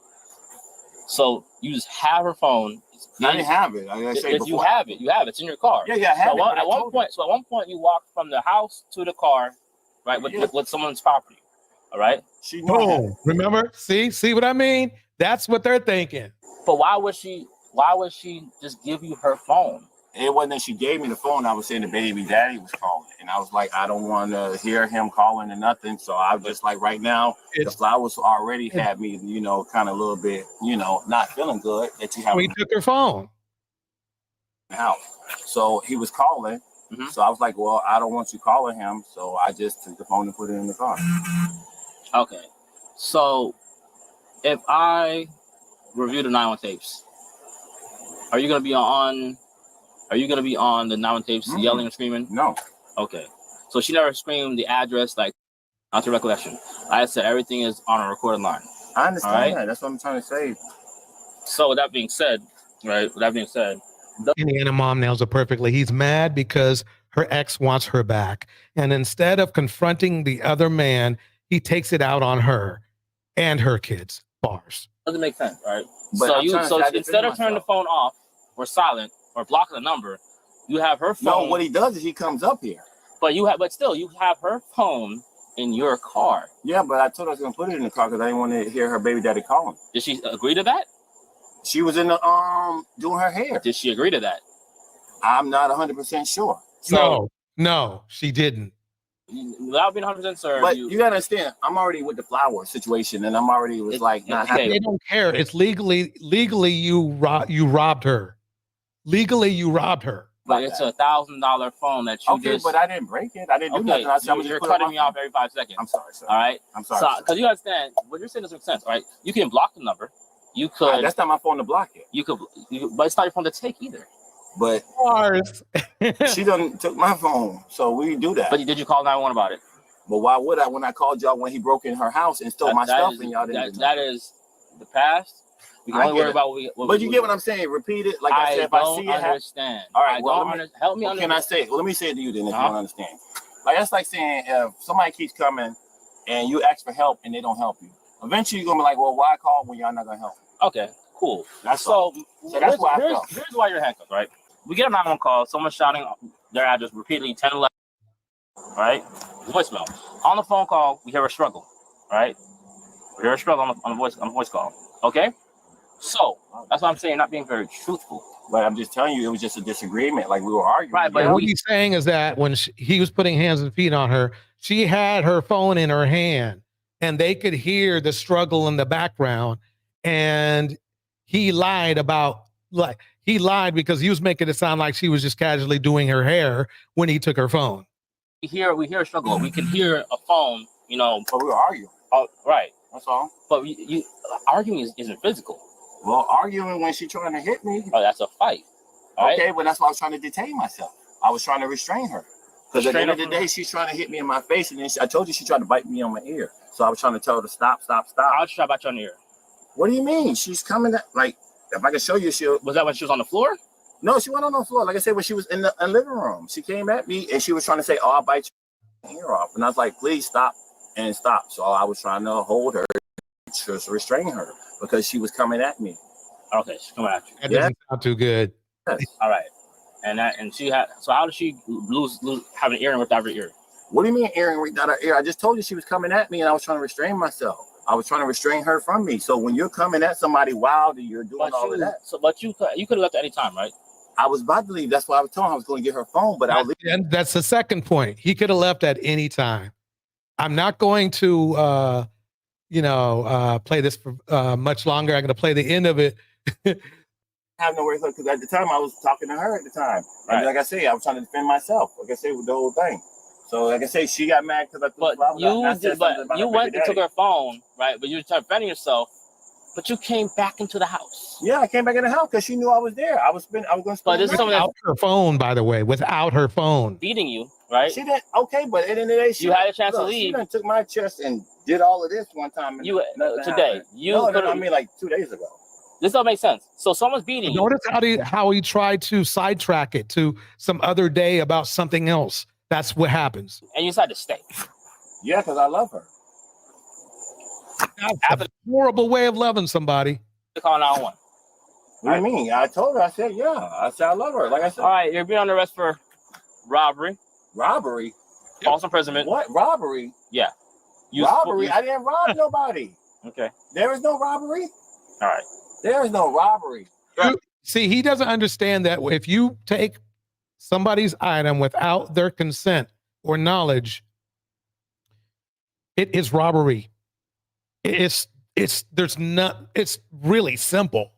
So you just have her phone. I didn't have it. Like I said before. You have it. It's in your car. Yeah, I have it. At one point, you walked from the house to the car, right, with someone's property. All right. Boom. Remember? See what I mean? That's what they're thinking. But why would she just give you her phone? It wasn't that she gave me the phone. I was saying the baby daddy was calling. And I was like, I don't want to hear him calling or nothing. So I was just like, right now, the flowers already had me, kind of a little bit, not feeling good that you have. He took her phone. House. So he was calling. Mm-hmm. So I was like, well, I don't want you calling him. So I just took the phone and put it in the car. Okay. So if I review the 911 tapes, are you going to be on the 911 tapes yelling and screaming? No. Okay. So she never screamed the address, like, not to recollection. I said everything is on a recorded line. I understand that. That's what I'm trying to say. So with that being said, Indiana mom nails it perfectly. He's mad because her ex wants her back. And instead of confronting the other man, he takes it out on her and her kids. Bars. Doesn't make sense, right? So instead of turning the phone off or silent or blocking the number, you have her phone. No, what he does is he comes up here. But still, you have her phone in your car. Yeah, but I told her I was gonna put it in the car because I didn't want to hear her baby daddy calling. Did she agree to that? She was in the doing her hair. Did she agree to that? I'm not 100% sure. No, she didn't. Without being 100% sure. But you gotta understand, I'm already with the flower situation, and I'm already not happy. They don't care. It's legally you robbed her. Legally, you robbed her. But it's $1,000 phone that you just. But I didn't break it. I didn't do nothing. I said, you're cutting me off every 5 seconds. I'm sorry, sir. All right. I'm sorry. So, because you understand, what you're saying doesn't make sense. All right. You can block the number. You could. That's not my phone to block it. But it's not your phone to take either. But she done took my phone, so we do that. But did you call 911 about it? But why would I? When I called y'all when he broke in her house and stole my stuff, and y'all didn't. That is the past. We can only worry about what you get what I'm saying. Repeat it. Like I said, if I see it. Understand. All right. Help me understand. Can I say it? Well, let me say it to you then if you don't understand. Like that's like saying if somebody keeps coming and you ask for help and they don't help you. Eventually you're gonna be like, well, why call when y'all not gonna help me? Okay, cool. That's so that's why I felt. Here's why you're handcuffed, right? We get a 911 call, someone shouting their address repeatedly 10, 11, right? Voicemail. On the phone call, we hear a struggle, right? We hear a struggle on the voice call. Okay? So that's what I'm saying, not being very truthful. But I'm just telling you, it was just a disagreement. Like we were arguing. Right, but what he's saying is that when he was putting hands and feet on her, she had her phone in her hand and they could hear the struggle in the background. And he lied because he was making it sound like she was just casually doing her hair when he took her phone. We hear a struggle. We can hear a phone, But we were arguing. Oh, right. That's all. But arguing isn't physical. Well, arguing when she's trying to hit me. Oh, that's a fight. Okay, but that's why I was trying to detain myself. I was trying to restrain her. Because at the end of the day, she's trying to hit me in my face. And then I told you she tried to bite me on my ear. So I was trying to tell her to stop. I'll try to bite you on the ear. What do you mean? She's coming at, like, if I can show you, Was that when she was on the floor? No, she wasn't on the floor. Like I said, when she was in the living room, she came at me and she was trying to say, oh, I'll bite your ear off. And I was like, please stop and stop. So I was trying to hold her, just restrain her. because she was coming at me. Okay, she's coming at you. That Yeah. doesn't sound too good. Yes. All right. And she had, so how did she have an earring without her ear? What do you mean earring without her ear? I just told you she was coming at me and I was trying to restrain myself. I was trying to restrain her from me. So when you're coming at somebody wild and you're doing all of that. So, but you could have left at any time, right? I was about to leave. That's why I was telling her I was going to get her phone, but I was leaving. And that's the second point. He could have left at any time. I'm not going to, play this for much longer. I'm going to play the end of it. I have nowhere to go because at the time I was talking to her at the time. Right. And like I say, I was trying to defend myself. Like I say, with the whole thing. So like I say, she got mad because I thought you went and took her phone, right? But you were defending yourself, but you came back into the house. Yeah, I came back in the house because she knew I was there. I was going to spend. But this is someone Without her phone, by the way, without her phone. beating you, right? She didn't. Okay, but at the end of the day, You had a chance to leave. She done took my chest and did all of this one time. You today. I mean, like 2 days ago. This don't make sense. So someone's beating you. Notice how he tried to sidetrack it to some other day about something else. That's what happens. And you decided to stay. Yeah, because I love her. That's a horrible way of loving somebody. Call 911. What do you mean? I told her. I said, yeah. I said, I love her. Like I said. All right, you're being under arrest for robbery. Robbery? False imprisonment. What? Robbery? Yeah. Robbery? I didn't rob nobody. Okay. There is no robbery? All right. There is no robbery. See, he doesn't understand that if you take somebody's item without their consent or knowledge, it is robbery. It's really simple.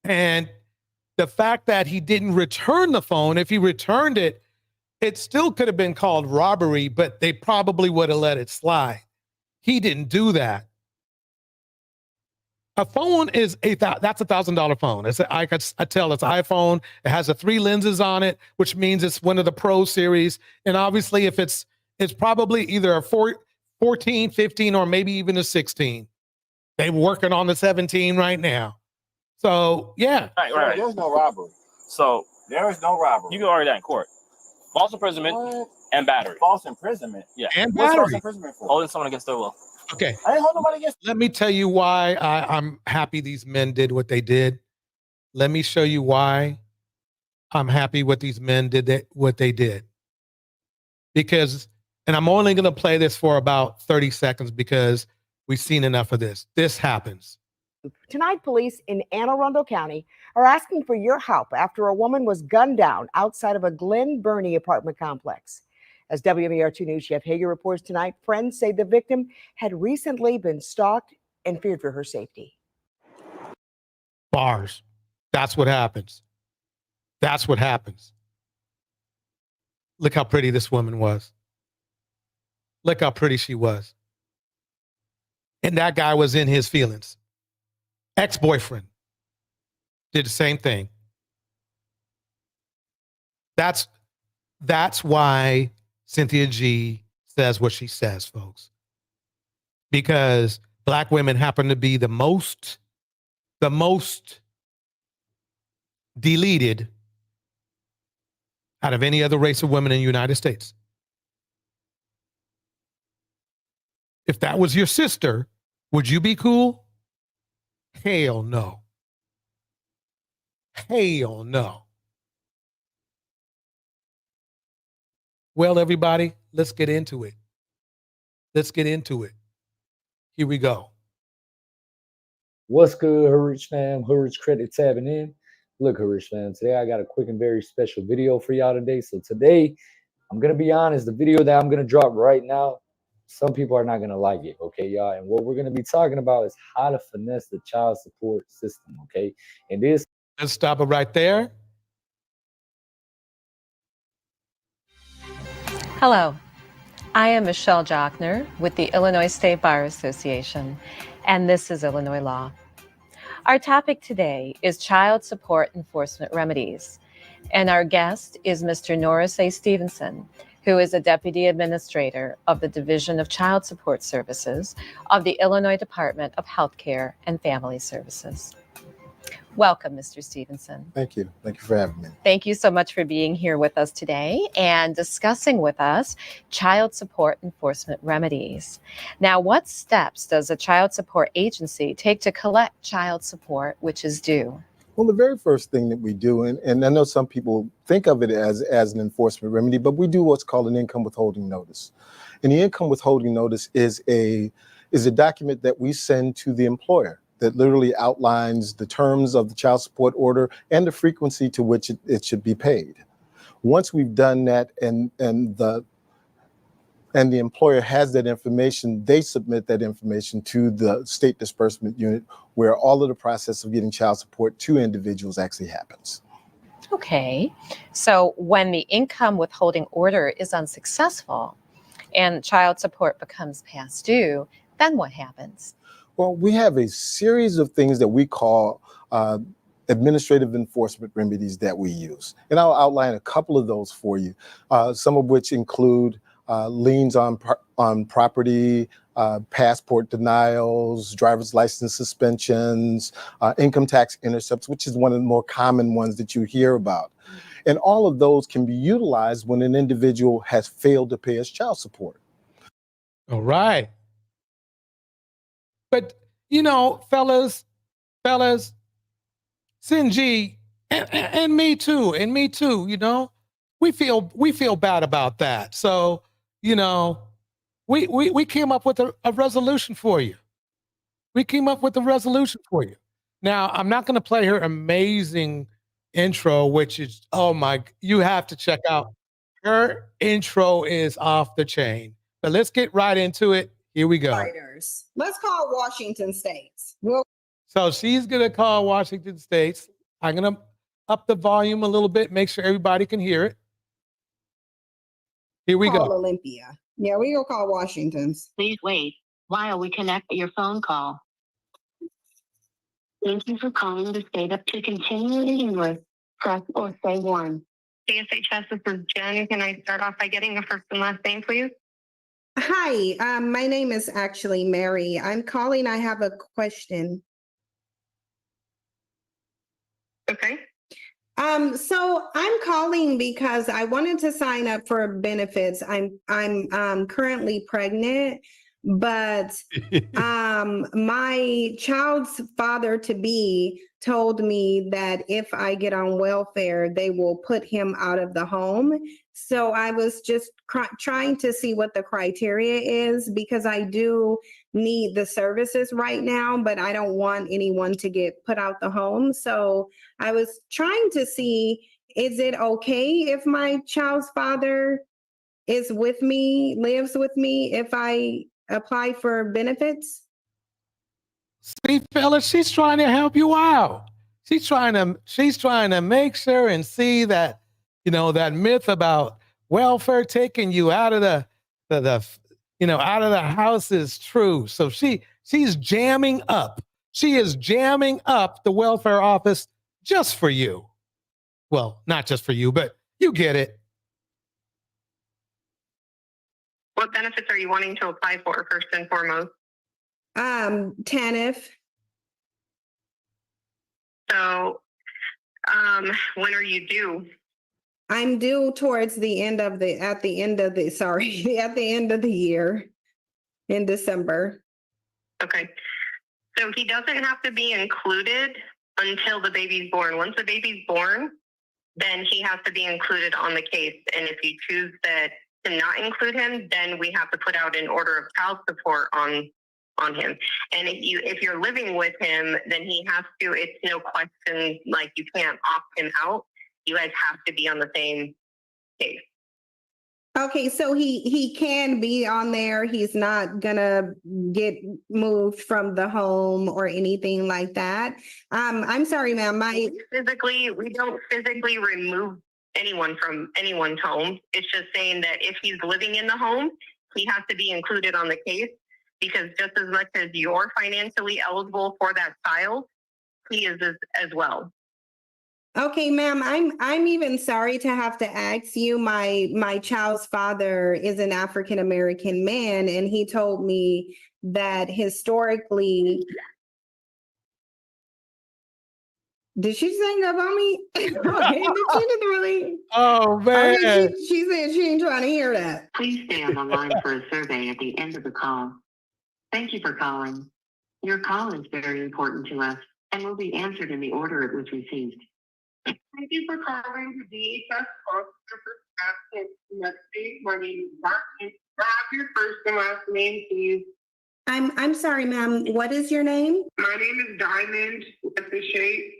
And the fact that he didn't return the phone, if he returned it, it still could have been called robbery, but they probably would have let it slide. He didn't do that. A phone is that's $1,000 phone. I tell it's an iPhone. It has 3 lenses on it, which means it's one of the Pro series. And obviously, if it's probably either a 14, 15, or maybe even a 16. They're working on the 17 right now. So yeah, right. There's no robbery. So there is no robbery. You can argue that in court. False imprisonment and battery. False imprisonment. Yeah. And What's battery. false imprisonment for? Holding someone against their will. Okay. I didn't hold nobody against. Let me tell you why I'm happy these men did what they did. Let me show you why I'm happy what these men did what they did. Because, and I'm only going to play this for about 30 seconds because we've seen enough of this. This happens. Tonight, police in Anne Arundel County are asking for your help after a woman was gunned down outside of a Glen Burnie apartment complex. As WMER2 News Jeff Hager reports tonight, friends say the victim had recently been stalked and feared for her safety. Bars. That's what happens. That's what happens. Look how pretty this woman was. Look how pretty she was. And that guy was in his feelings. Ex-boyfriend did the same thing. That's why Cynthia G says what she says, folks. Because Black women happen to be the most deleted out of any other race of women in the United States. If that was your sister, would you be cool? Hell no. Hell no. Well, everybody, let's get into it. Let's get into it. Here we go. What's good, Hurrich fam? Hurrich Credit tabbing in. Look, Hurrich fam, today I got a quick and very special video for y'all today. So today, I'm going to be honest, the video that I'm going to drop right now, some people are not going to like it, okay, y'all? And what we're going to be talking about is how to finesse the child support system, okay? And this... Let's stop it right there. Hello, I am Michelle Jochner with the Illinois State Bar Association, and this is Illinois Law. Our topic today is child support enforcement remedies, and our guest is Mr. Norris A. Stevenson, who is a Deputy Administrator of the Division of Child Support Services of the Illinois Department of Health Care and Family Services. Welcome, Mr. Stevenson. Thank you. Thank you for having me. Thank you so much for being here with us today and discussing with us child support enforcement remedies. Now, what steps does a child support agency take to collect child support which is due? Well, the very first thing that we do, and I know some people think of it as an enforcement remedy, but we do what's called an income withholding notice. And the income withholding notice is a document that we send to the employer that literally outlines the terms of the child support order and the frequency to which it should be paid. Once we've done that and the employer has that information, they submit that information to the state disbursement unit where all of the process of getting child support to individuals actually happens. Okay, so when the income withholding order is unsuccessful and child support becomes past due, then what happens? Well, we have a series of things that we call administrative enforcement remedies that we use. And I'll outline a couple of those for you, some of which include liens on property, passport denials, driver's license suspensions, income tax intercepts, which is one of the more common ones that you hear about. And all of those can be utilized when an individual has failed to pay his child support. All right. But, you know, fellas, CYN-G, and me too, you know, we feel bad about that. So, you know, we came up with a resolution for you. Now, I'm not going to play her amazing intro, which is, oh my, you have to check out. Her intro is off the chain. But let's get right into it. Here we go. Let's call Washington states. So she's going to call Washington states. I'm going to up the volume a little bit, make sure everybody can hear it. Here we call go. Olympia. Yeah, we go call Washington's. Please wait while we connect your phone call. Thank you for calling the state up to continue in English. Press or say 1. CSHS, this is Jen. Can I start off by getting a first and last name, please? Hi, my name is actually Mary. I'm calling. I have a question. Okay. So I'm calling because I wanted to sign up for benefits. I'm currently pregnant, but my child's father to be told me that if I get on welfare, they will put him out of the home. So I was just trying to see what the criteria is, because I do need the services right now, but I don't want anyone to get put out the home. So I was trying to see, is it okay if my child's father is with me, lives with me, if I apply for benefits? See, fellas, she's trying to help you out. She's trying to make sure and see that, you know, that myth about welfare taking you out of the out of the house is true. So she's jamming up. She is jamming up the welfare office just for you. Well, not just for you, but you get it. What benefits are you wanting to apply for first and foremost? TANF. So, when are you due? I'm due towards the end of the year in December. Okay. So he doesn't have to be included until the baby's born. Once the baby's born, then he has to be included on the case. And if you choose to not include him, then we have to put out an order of child support on him. And if you're living with him, then he has to, it's no question, like you can't opt him out. You guys have to be on the same case. Okay, so he can be on there. He's not gonna get moved from the home or anything like that. I'm sorry, ma'am. We don't physically remove anyone from anyone's home. It's just saying that if he's living in the home, he has to be included on the case, because just as much as you're financially eligible for that child, he is as well. Okay, ma'am, I'm even sorry to have to ask you. My child's father is an African American man, and he told me that historically Did she hang up on me? Okay, she didn't really. Oh man. Okay, she said she ain't trying to hear that. Please stay on the line for a survey at the end of the call. Thank you for calling. Your call is very important to us and will be answered in the order it was received. Thank you for calling the DHS call center for Absent. My name is Martin. Have your first and last name, please. I'm sorry, ma'am. What is your name? My name is Diamond with the shape.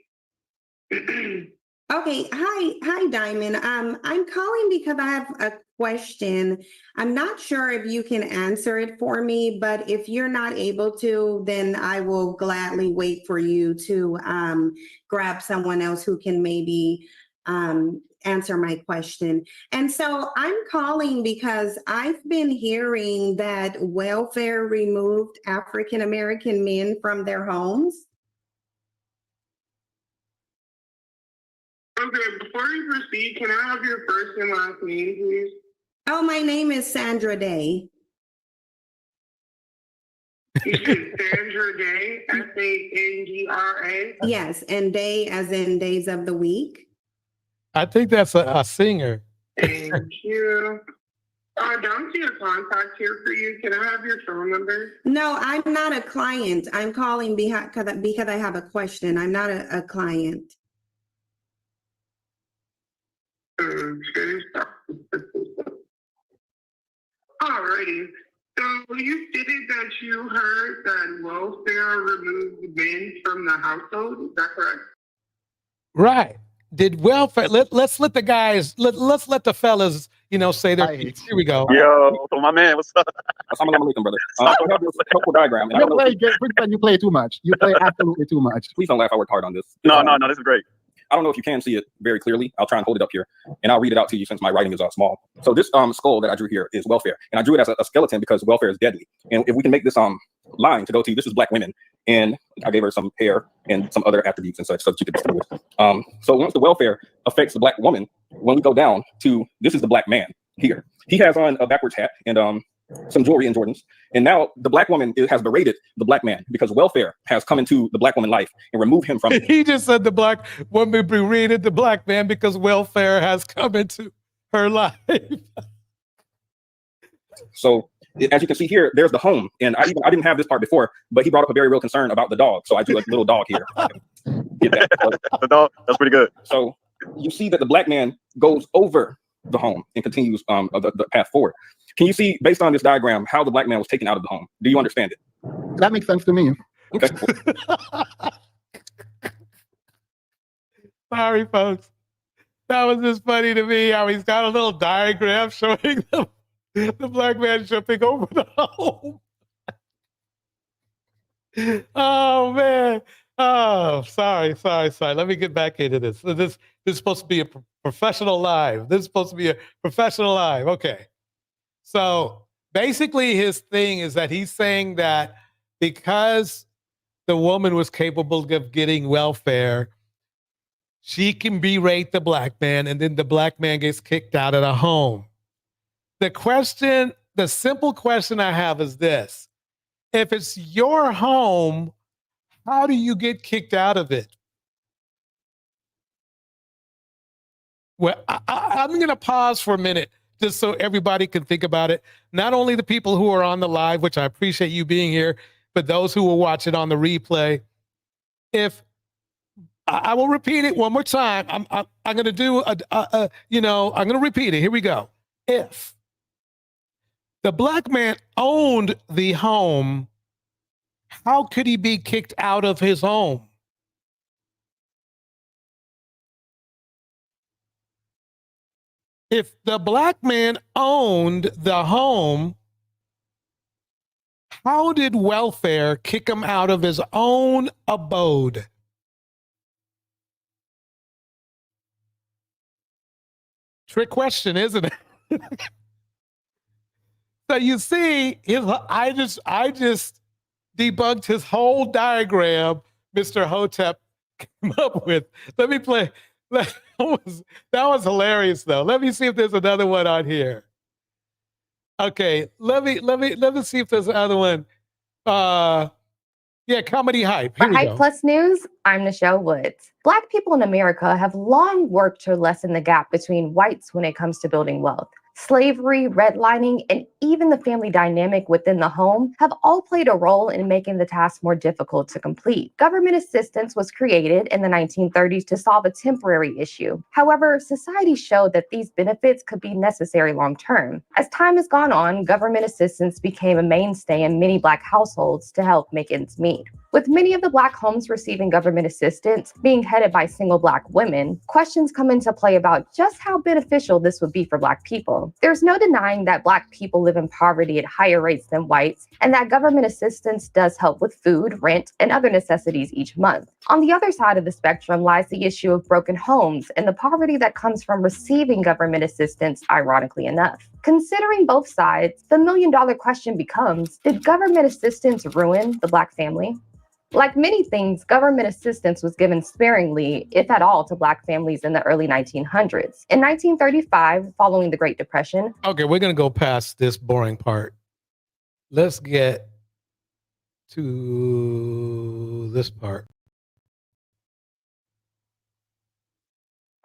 Okay, hi, Diamond. I'm calling because I have a question. I'm not sure if you can answer it for me, but if you're not able to, then I will gladly wait for you to grab someone else who can maybe answer my question. And so I'm calling because I've been hearing that welfare removed African American men from their homes. Okay, before you proceed, can I have your first and last name, please? Oh, my name is Sandra Day. You said Sandra Day, Sangra? Yes, and day as in days of the week. I think that's a singer. Thank you. I don't see a contact here for you. Can I have your phone number? No, I'm not a client. I'm calling because I have a question. I'm not a client. Okay. Alrighty. So you stated that you heard that welfare removed men from the household. Is that correct? Right. Did welfare, let's let the guys, let's let the fellas, say their piece. Here we go. Yo, so my man, what's up? Assalamu alaikum, brother. I have this helpful diagram. You play too much. You play absolutely too much. Please don't laugh. I worked hard on this. No, this is great. I don't know if you can see it very clearly. I'll try and hold it up here, and I'll read it out to you since my writing is small. So this skull that I drew here is welfare, and I drew it as a skeleton because welfare is deadly. And if we can make this line to go to, this is black women, and I gave her some hair and some other attributes and such, so she could distinguish. So once the welfare affects the black woman, when we go down to, this is the black man here. He has on a backwards hat and some jewelry and Jordans. And now the black woman has berated the black man because welfare has come into the black woman's life and removed him from it. He just said the black woman berated the black man because welfare has come into her life. So as you can see here, there's the home. And I didn't have this part before, but he brought up a very real concern about the dog. So I drew a little dog here. Get that. The dog, that's pretty good. So you see that the black man goes over the home and continues the path forward. Can you see, based on this diagram, how the black man was taken out of the home? Do you understand it? That makes sense to me. Okay. Sorry, folks. That was just funny to me how he's got a little diagram showing the black man jumping over the home. Oh, man. Oh, sorry. Let me get back into this. This is supposed to be a professional live. This is supposed to be a professional live. Okay. So basically his thing is that he's saying that because the woman was capable of getting welfare, she can berate the black man and then the black man gets kicked out of the home. The simple question I have is this. If it's your home, how do you get kicked out of it? Well, I'm going to pause for a minute just so everybody can think about it. Not only the people who are on the live, which I appreciate you being here, but those who will watch it on the replay. If I will repeat it one more time, I'm going to do I'm going to repeat it. Here we go. If the black man owned the home, how could he be kicked out of his home? If the black man owned the home, how did welfare kick him out of his own abode? Trick question, isn't it? So you see, I just debunked his whole diagram Mr. Hotep came up with. Let me play. That was hilarious, though. Let me see if there's another one on here. Okay, let me see if there's another one. Yeah, comedy hype. For Here we Hype go. Plus News, I'm Nichelle Woods. Black people in America have long worked to lessen the gap between whites when it comes to building wealth. Slavery, redlining, and even the family dynamic within the home have all played a role in making the task more difficult to complete. Government assistance was created in the 1930s to solve a temporary issue. However, society showed that these benefits could be necessary long term. As time has gone on, government assistance became a mainstay in many Black households to help make ends meet. With many of the Black homes receiving government assistance being headed by single Black women, questions come into play about just how beneficial this would be for Black people. There's no denying that Black people live in poverty at higher rates than whites, and that government assistance does help with food, rent, and other necessities each month. On the other side of the spectrum lies the issue of broken homes and the poverty that comes from receiving government assistance, ironically enough. Considering both sides, the million-dollar question becomes, did government assistance ruin the Black family? Like many things, government assistance was given sparingly, if at all, to Black families in the early 1900s. In 1935, following the Great Depression. Okay, we're going to go past this boring part. Let's get to this part.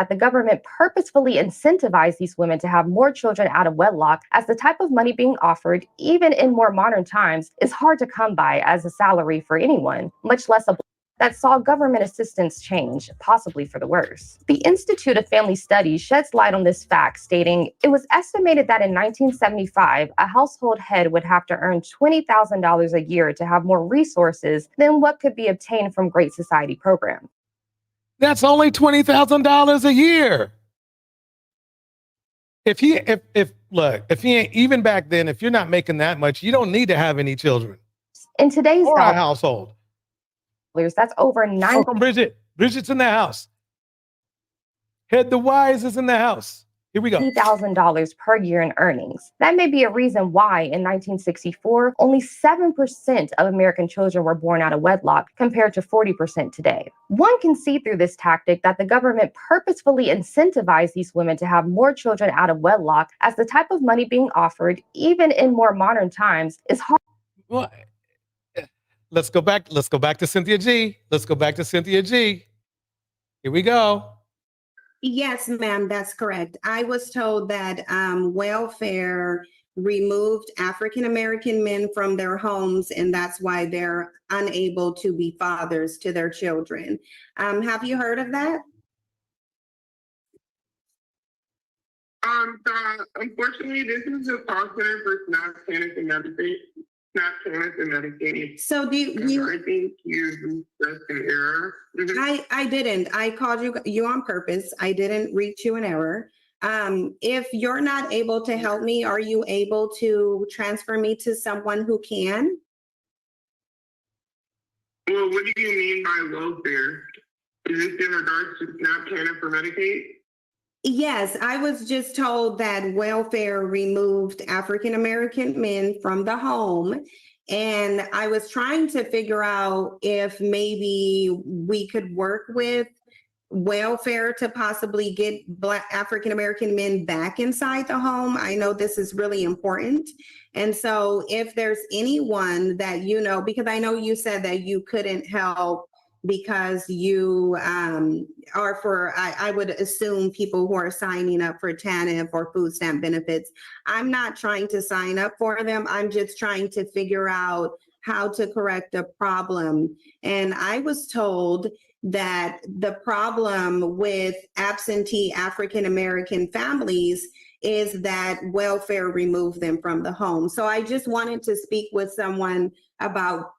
The government purposefully incentivized these women to have more children out of wedlock, as the type of money being offered, even in more modern times, is hard to come by as a salary for anyone, much less a that saw government assistance change, possibly for the worse. The Institute of Family Studies sheds light on this fact, stating, it was estimated that in 1975, a household head would have to earn $20,000 a year to have more resources than what could be obtained from Great Society programs. That's only $20,000 a year. If he ain't, even back then, if you're not making that much, you don't need to have any children. In today's or a household. That's over 9. Welcome, Bridget. Bridget's in the house. Head the Wise is in the house. Here we go. $50,000 per year in earnings. That may be a reason why in 1964, only 7% of American children were born out of wedlock compared to 40% today. One can see through this tactic that the government purposefully incentivized these women to have more children out of wedlock, as the type of money being offered, even in more modern times, is hard. Well, let's go back to Cynthia G. Let's go back to Cynthia G. Here we go. Yes, ma'am, that's correct. I was told that welfare removed African-American men from their homes, and that's why they're unable to be fathers to their children. Have you heard of that? So unfortunately, this is a call center for SNAP payments and Medicaid. SNAP payments and Medicaid. So do you? I think you just an error. I didn't. I called you on purpose. I didn't reach you in error. If you're not able to help me, are you able to transfer me to someone who can? Well, what do you mean by welfare? Is this in regards to SNAP payment for Medicaid? Yes, I was just told that welfare removed African-American men from the home. And I was trying to figure out if maybe we could work with welfare to possibly get Black African-American men back inside the home. I know this is really important. And so if there's anyone that you know, because I know you said that you couldn't help because you are for, I would assume, people who are signing up for TANF or food stamp benefits. I'm not trying to sign up for them. I'm just trying to figure out how to correct a problem. And I was told that the problem with absentee African-American families is that welfare removed them from the home. So I just wanted to speak with someone about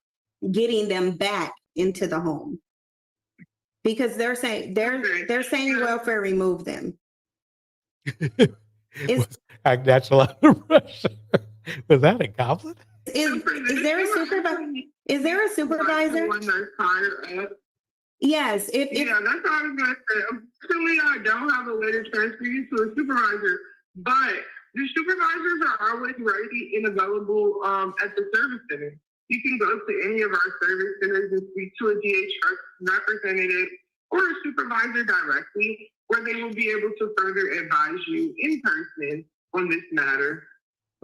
getting them back into the home, because they're saying welfare removed them. Act natural under pressure. Was that a goblin? Is there a supervisor? Is there a supervisor? Yes. Yeah, that's what I was gonna say. Unfortunately, I don't have a way to transfer you to a supervisor, but the supervisors are always ready and available at the service center. You can go to any of our service centers and speak to a DHS representative or a supervisor directly, where they will be able to further advise you in person on this matter.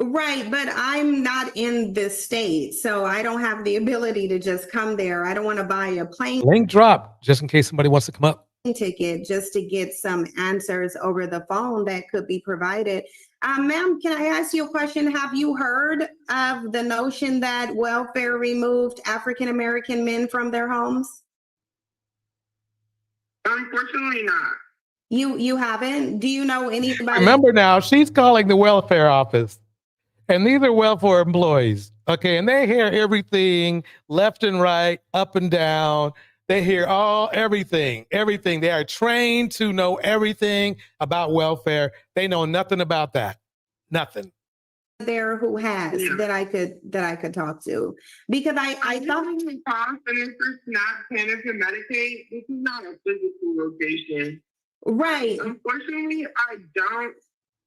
Right, but I'm not in this state, so I don't have the ability to just come there. I don't want to buy a plane Link drop, just in case somebody wants to come up. ticket just to get some answers over the phone that could be provided. Ma'am, can I ask you a question? Have you heard of the notion that welfare removed African American men from their homes? Unfortunately not. You haven't? Do you know anybody? Remember now, she's calling the welfare office, and these are welfare employees. Okay, and they hear everything left and right, up and down. They hear everything. They are trained to know everything about welfare. They know nothing about that. Nothing. There who has that I could talk to, because I thought cost and for SNAP, TANF, and Medicaid, this is not a physical location. Right. Unfortunately, I don't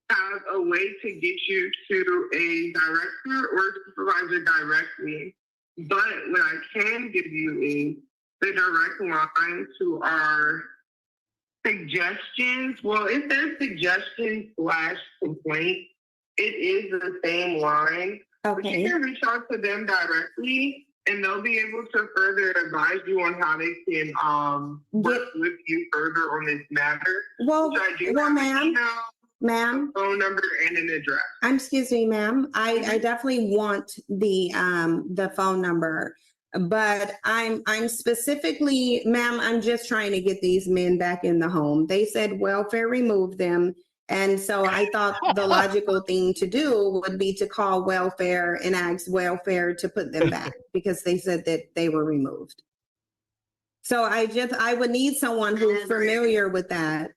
have a way to get you to a director or supervisor directly. But what I can give you is the direct line to our suggestions. Well, if there's suggestion/complaint, it is the same line. But you can reach out to them directly, and they'll be able to further advise you on how they can work with you further on this matter. Well, ma'am, phone number and an address. Excuse me, ma'am. I definitely want the phone number, but I'm specifically, ma'am, I'm just trying to get these men back in the home. They said welfare removed them. And so I thought the logical thing to do would be to call welfare and ask welfare to put them back because they said that they were removed. So I would need someone who's familiar with that.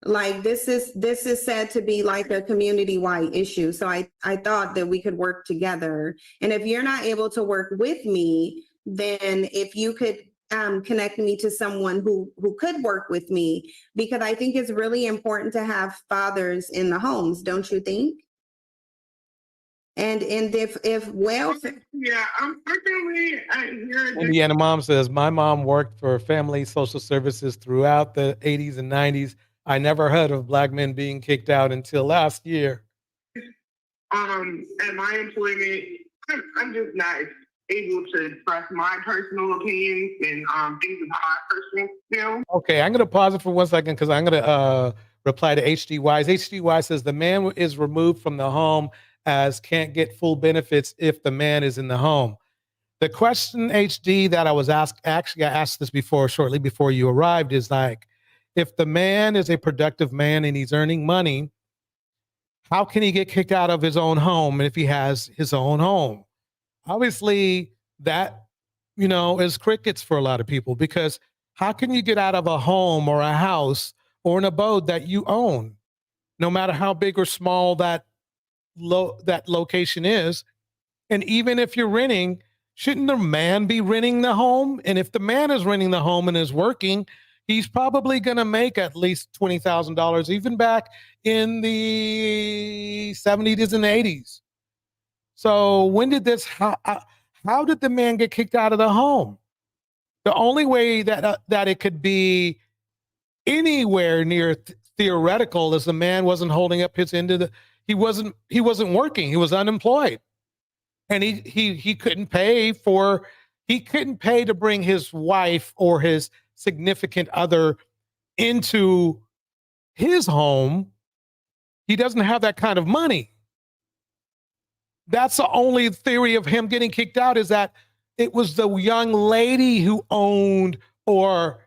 Like this is said to be like a community-wide issue. So I thought that we could work together. And if you're not able to work with me, then if you could connect me to someone who could work with me, because I think it's really important to have fathers in the homes, don't you think? And if welfare, unfortunately, Indiana mom says, my mom worked for family social services throughout the 80s and 90s. I never heard of Black men being kicked out until last year. At my employment, I'm just not able to express my personal opinions and things of how I personally feel. Okay, I'm going to pause it for 1 second because I'm going to reply to HDY. HDY says the man is removed from the home as can't get full benefits if the man is in the home. The question, HD, that I was asked, actually I asked this before, shortly before you arrived, is like, if the man is a productive man and he's earning money, how can he get kicked out of his own home if he has his own home? Obviously, that, is crickets for a lot of people, because how can you get out of a home or a house or an abode that you own, no matter how big or small that location is? And even if you're renting, shouldn't the man be renting the home? And if the man is renting the home and is working, he's probably going to make at least $20,000, even back in the 70s and 80s. So when did this, how did the man get kicked out of the home? The only way that it could be anywhere near theoretical is the man wasn't holding up his end of the, he wasn't working. He was unemployed. And he couldn't pay to bring his wife or his significant other into his home. He doesn't have that kind of money. That's the only theory of him getting kicked out, is that it was the young lady who owned or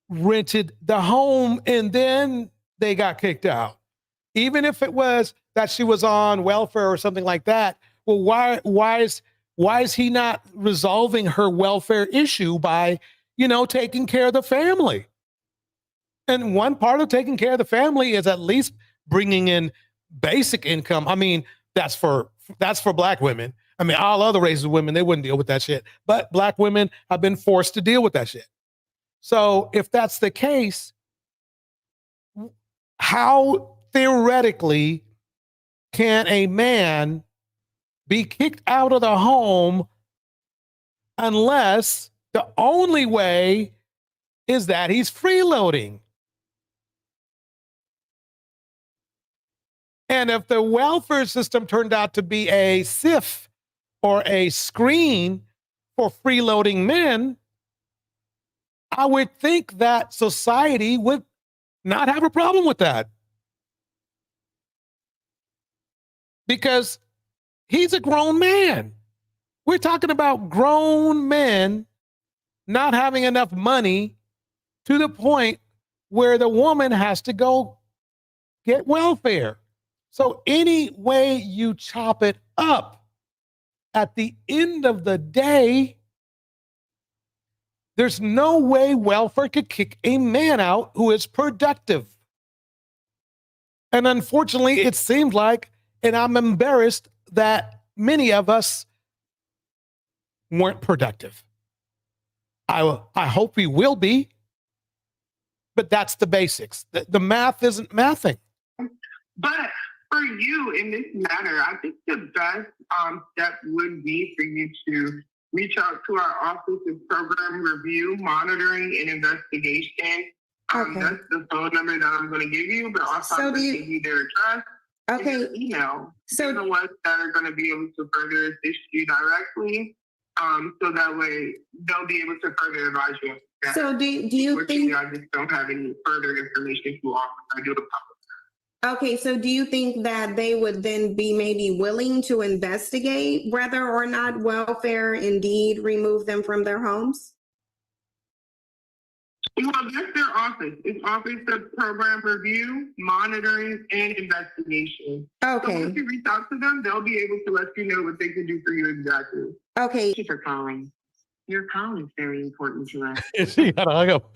rented the home and then they got kicked out. Even if it was that she was on welfare or something like that, well, why is he not resolving her welfare issue by, taking care of the family? And one part of taking care of the family is at least bringing in basic income. I mean, that's for Black women. I mean, all other races of women, they wouldn't deal with that shit. But Black women have been forced to deal with that shit. So if that's the case, how theoretically can a man be kicked out of the home unless the only way is that he's freeloading? And if the welfare system turned out to be a sieve or a screen for freeloading men, I would think that society would not have a problem with that. Because he's a grown man. We're talking about grown men not having enough money to the point where the woman has to go get welfare. So any way you chop it up, at the end of the day, there's no way welfare could kick a man out who is productive. And unfortunately, it seems like, and I'm embarrassed that many of us weren't productive. I hope we will be, but that's the basics. The math isn't mathing. But for you in this matter, I think the best step would be for you to reach out to our Office of Program Review, Monitoring, and Investigation. That's the phone number that I'm going to give you, but also I'm going to give you their address and their email. So the ones that are going to be able to further assist you directly, so that way they'll be able to further advise you. So do you think? I just don't have any further information to offer. I do apologize. Okay, so do you think that they would then be maybe willing to investigate whether or not welfare indeed remove them from their homes? Well, that's their office. It's Office of Program Review, Monitoring, and Investigation. Okay. So once you reach out to them, they'll be able to let you know what they can do for you exactly. Okay. Thank you for calling. Your call is very important to us. She got hung up.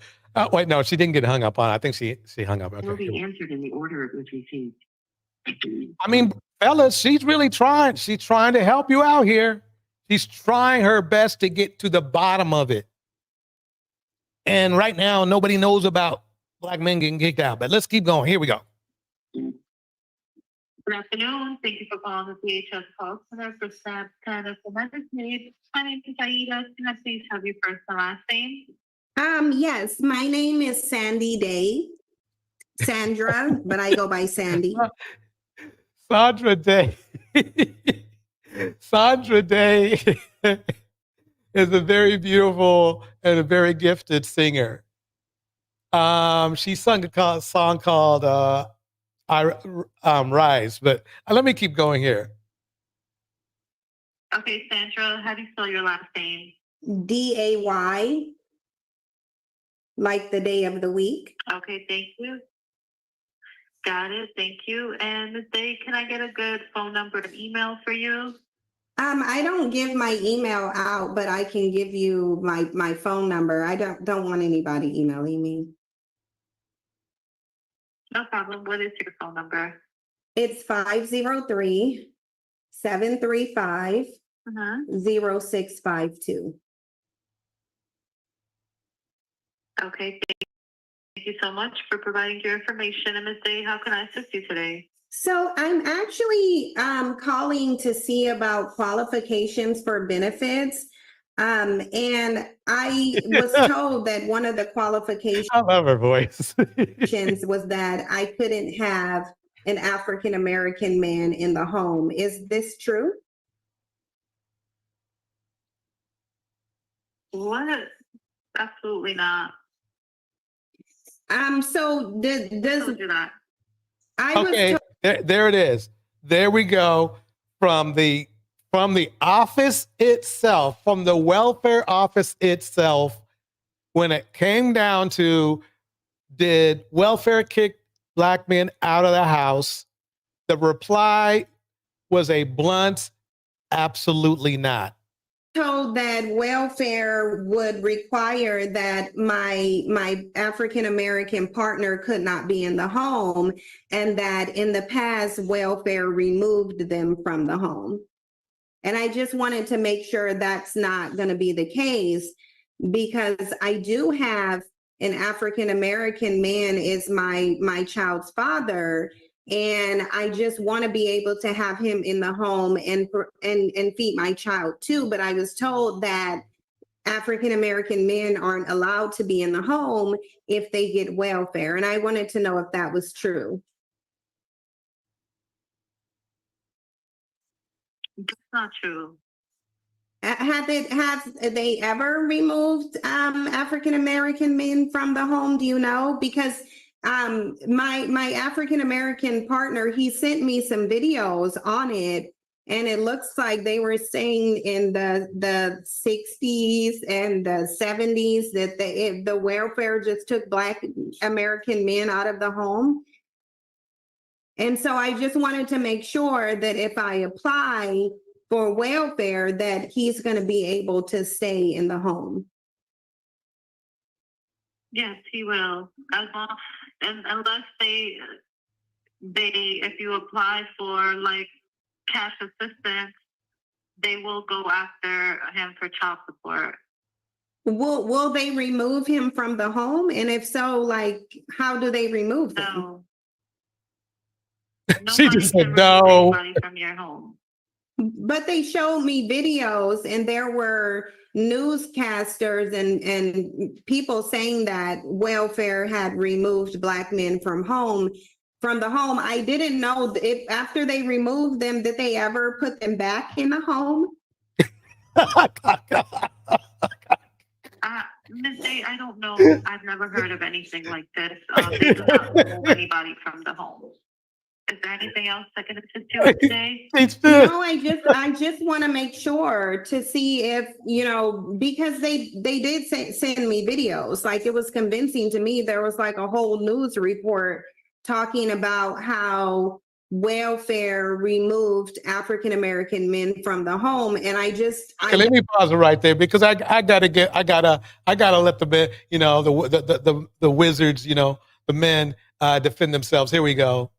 Wait, no, she didn't get hung up on. I think she hung up. It will Okay. be answered in the order it was received. I mean, fellas, she's really trying. She's trying to help you out here. She's trying her best to get to the bottom of it. And right now, nobody knows about black men getting kicked out. But let's keep going. Here we go. Good afternoon. Thank you for calling the CHS call center for staff kind of need. My name is Aida. Can I please have your first and last name? Yes, my name is Sandy Day. Sandra, but I go by Sandy. Sandra Day. Sandra Day is a very beautiful and a very gifted singer. She sung a song called Rise, but let me keep going here. Okay, Sandra, how do you spell your last name? Day, like the day of the week. Okay, thank you. Got it, thank you. And Ms. Day, can I get a good phone number and email for you? I don't give my email out, but I can give you my phone number. I don't want anybody emailing me. No problem. What is your phone number? It's 503-735-0652. Okay, thank you so much for providing your information. And Ms. Day, how can I assist you today? So I'm actually calling to see about qualifications for benefits. And I was told that one of the qualifications I love her voice. was that I couldn't have an African-American man in the home. Is this true? What? Absolutely not. So does I Okay, there it is. There we go. From the office itself, from the welfare office itself, when it came down to did welfare kick black men out of the house, the reply was a blunt, absolutely not. Told that welfare would require that my African-American partner could not be in the home, and that in the past welfare removed them from the home. And I just wanted to make sure that's not going to be the case, because I do have an African-American man is my child's father. And I just want to be able to have him in the home and feed my child too. But I was told that African-American men aren't allowed to be in the home if they get welfare. And I wanted to know if that was true. That's not true. Have they ever removed African American men from the home? Do you know? Because my African American partner, he sent me some videos on it, and it looks like they were saying in the 60s and the 70s that the welfare just took Black American men out of the home. And so I just wanted to make sure that if I apply for welfare, that he's going to be able to stay in the home. Yes, he will. As long unless they if you apply for like cash assistance, they will go after him for child support. Will they remove him from the home? And if so, like, how do they remove them? She just said no. From your home. But they showed me videos, and there were newscasters and people saying that welfare had removed Black men from the home. I didn't know if after they removed them, did they ever put them back in the home? Ms. Day, I don't know. I've never heard of anything like this. They do not remove anybody from the home. Is there anything else I can assist you with today? No, I just want to make sure to see if, because they did send me videos. Like, it was convincing to me. There was like a whole news report talking about how welfare removed African American men from the home, and Okay, let me pause it right there, because I gotta let the wizards, the men defend themselves. Here we go.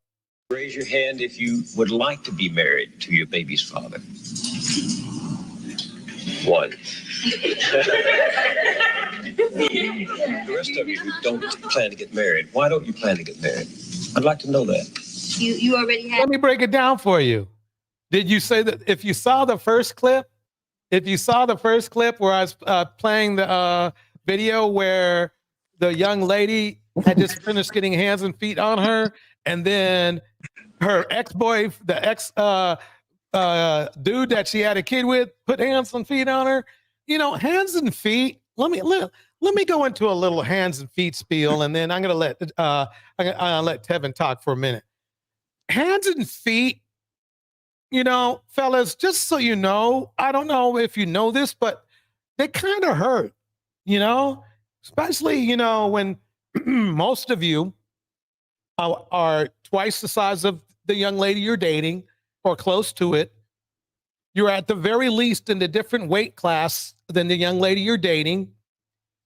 Raise your hand if you would like to be married to your baby's father. One. The rest of you who don't plan to get married, why don't you plan to get married? I'd like to know that. You already have. Let me break it down for you. Did you say that if you saw the first clip where I was playing the video where the young lady had just finished getting hands and feet on her, and then her ex-boy, the ex dude that she had a kid with, put hands and feet on her? Hands and feet. Let me go into a little hands and feet spiel, and then I'm gonna let Tevin talk for a minute. Hands and feet, fellas, just so you know, I don't know if you know this, but they kind of hurt, especially, when most of you are twice the size of the young lady you're dating or close to it. You're at the very least in a different weight class than the young lady you're dating.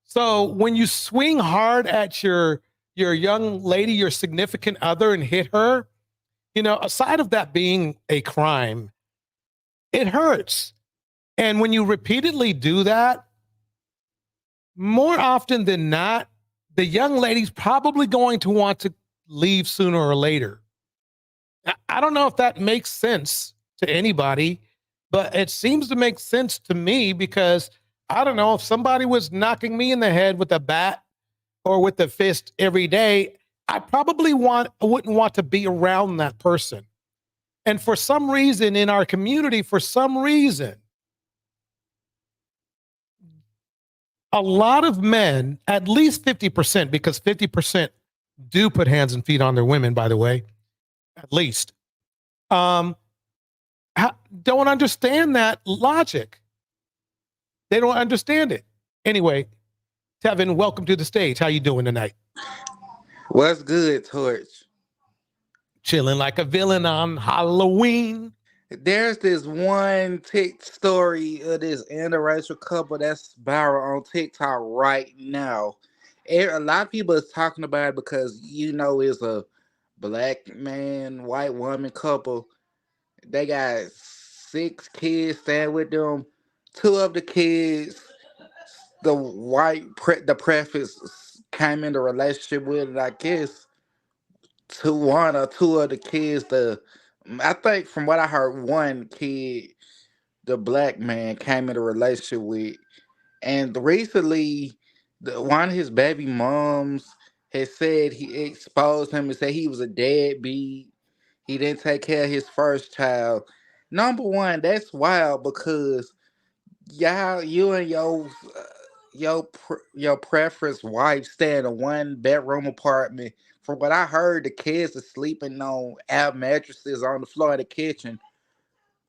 So when you swing hard at your young lady, your significant other, and hit her, aside of that being a crime, it hurts. And when you repeatedly do that, more often than not, the young lady's probably going to want to leave sooner or later. I don't know if that makes sense to anybody, but it seems to make sense to me, because I don't know, if somebody was knocking me in the head with a bat or with a fist every day, I probably wouldn't want to be around that person. And for some reason in our community, a lot of men, at least 50%, because 50% do put hands and feet on their women, by the way, at least, don't understand that logic. They don't understand it. Anyway, Tevin, welcome to the stage. How you doing tonight? What's good, Torch? Chilling like a villain on Halloween. There's this one story of this interracial couple that's viral on TikTok right now. A lot of people is talking about it because, it's a Black man, white woman couple. They got 6 kids staying with them. 2 of the kids, the preface came into relationship with it, I guess. 1 or 2 of the kids, I think from what I heard, 1 kid, the Black man came into a relationship with. And recently, one of his baby moms had said he exposed him and said he was a deadbeat. He didn't take care of his first child. Number one, that's wild because you and your preference wife stay in a 1 bedroom apartment. From what I heard, the kids are sleeping on air mattresses on the floor of the kitchen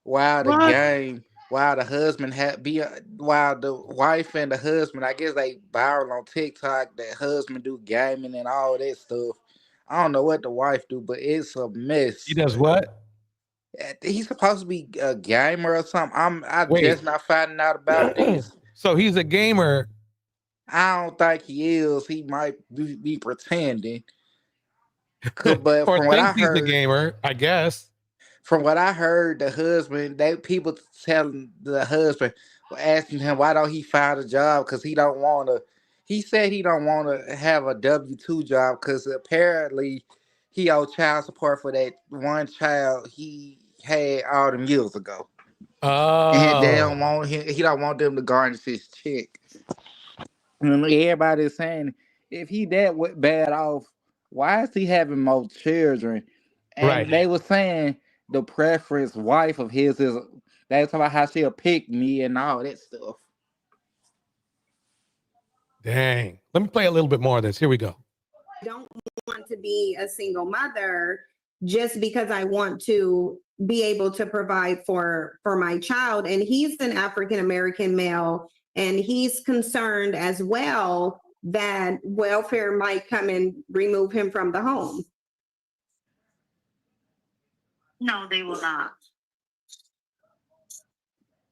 while the What? game, while the husband while the wife and the husband, I guess they viral on TikTok. That husband do gaming and all that stuff. I don't know what the wife do, but it's a He mess. does what? He's supposed to be a gamer or something. I Wait. just not finding out about this. So he's a gamer. I don't think he is. He might be pretending. But Or thinks he's a gamer, I guess. from what I heard, the husband, people telling the husband, asking him why don't he find a job because he don't want to. He said he don't want to have a W-2 job because apparently he owed child support for that one child he had all them years ago. And they Oh. don't want him. He don't want them to garnish his check. And everybody's saying if he that bad off, why is he having more children? And Right. they were saying the preference wife of his is they talking about how she'll pick me and all that stuff. Dang. Let me play a little bit more of this. Here we go. I don't want to be a single mother just because I want to be able to provide for my child. And he's an African American male, and he's concerned as well that welfare might come and remove him from the home. No, they will not.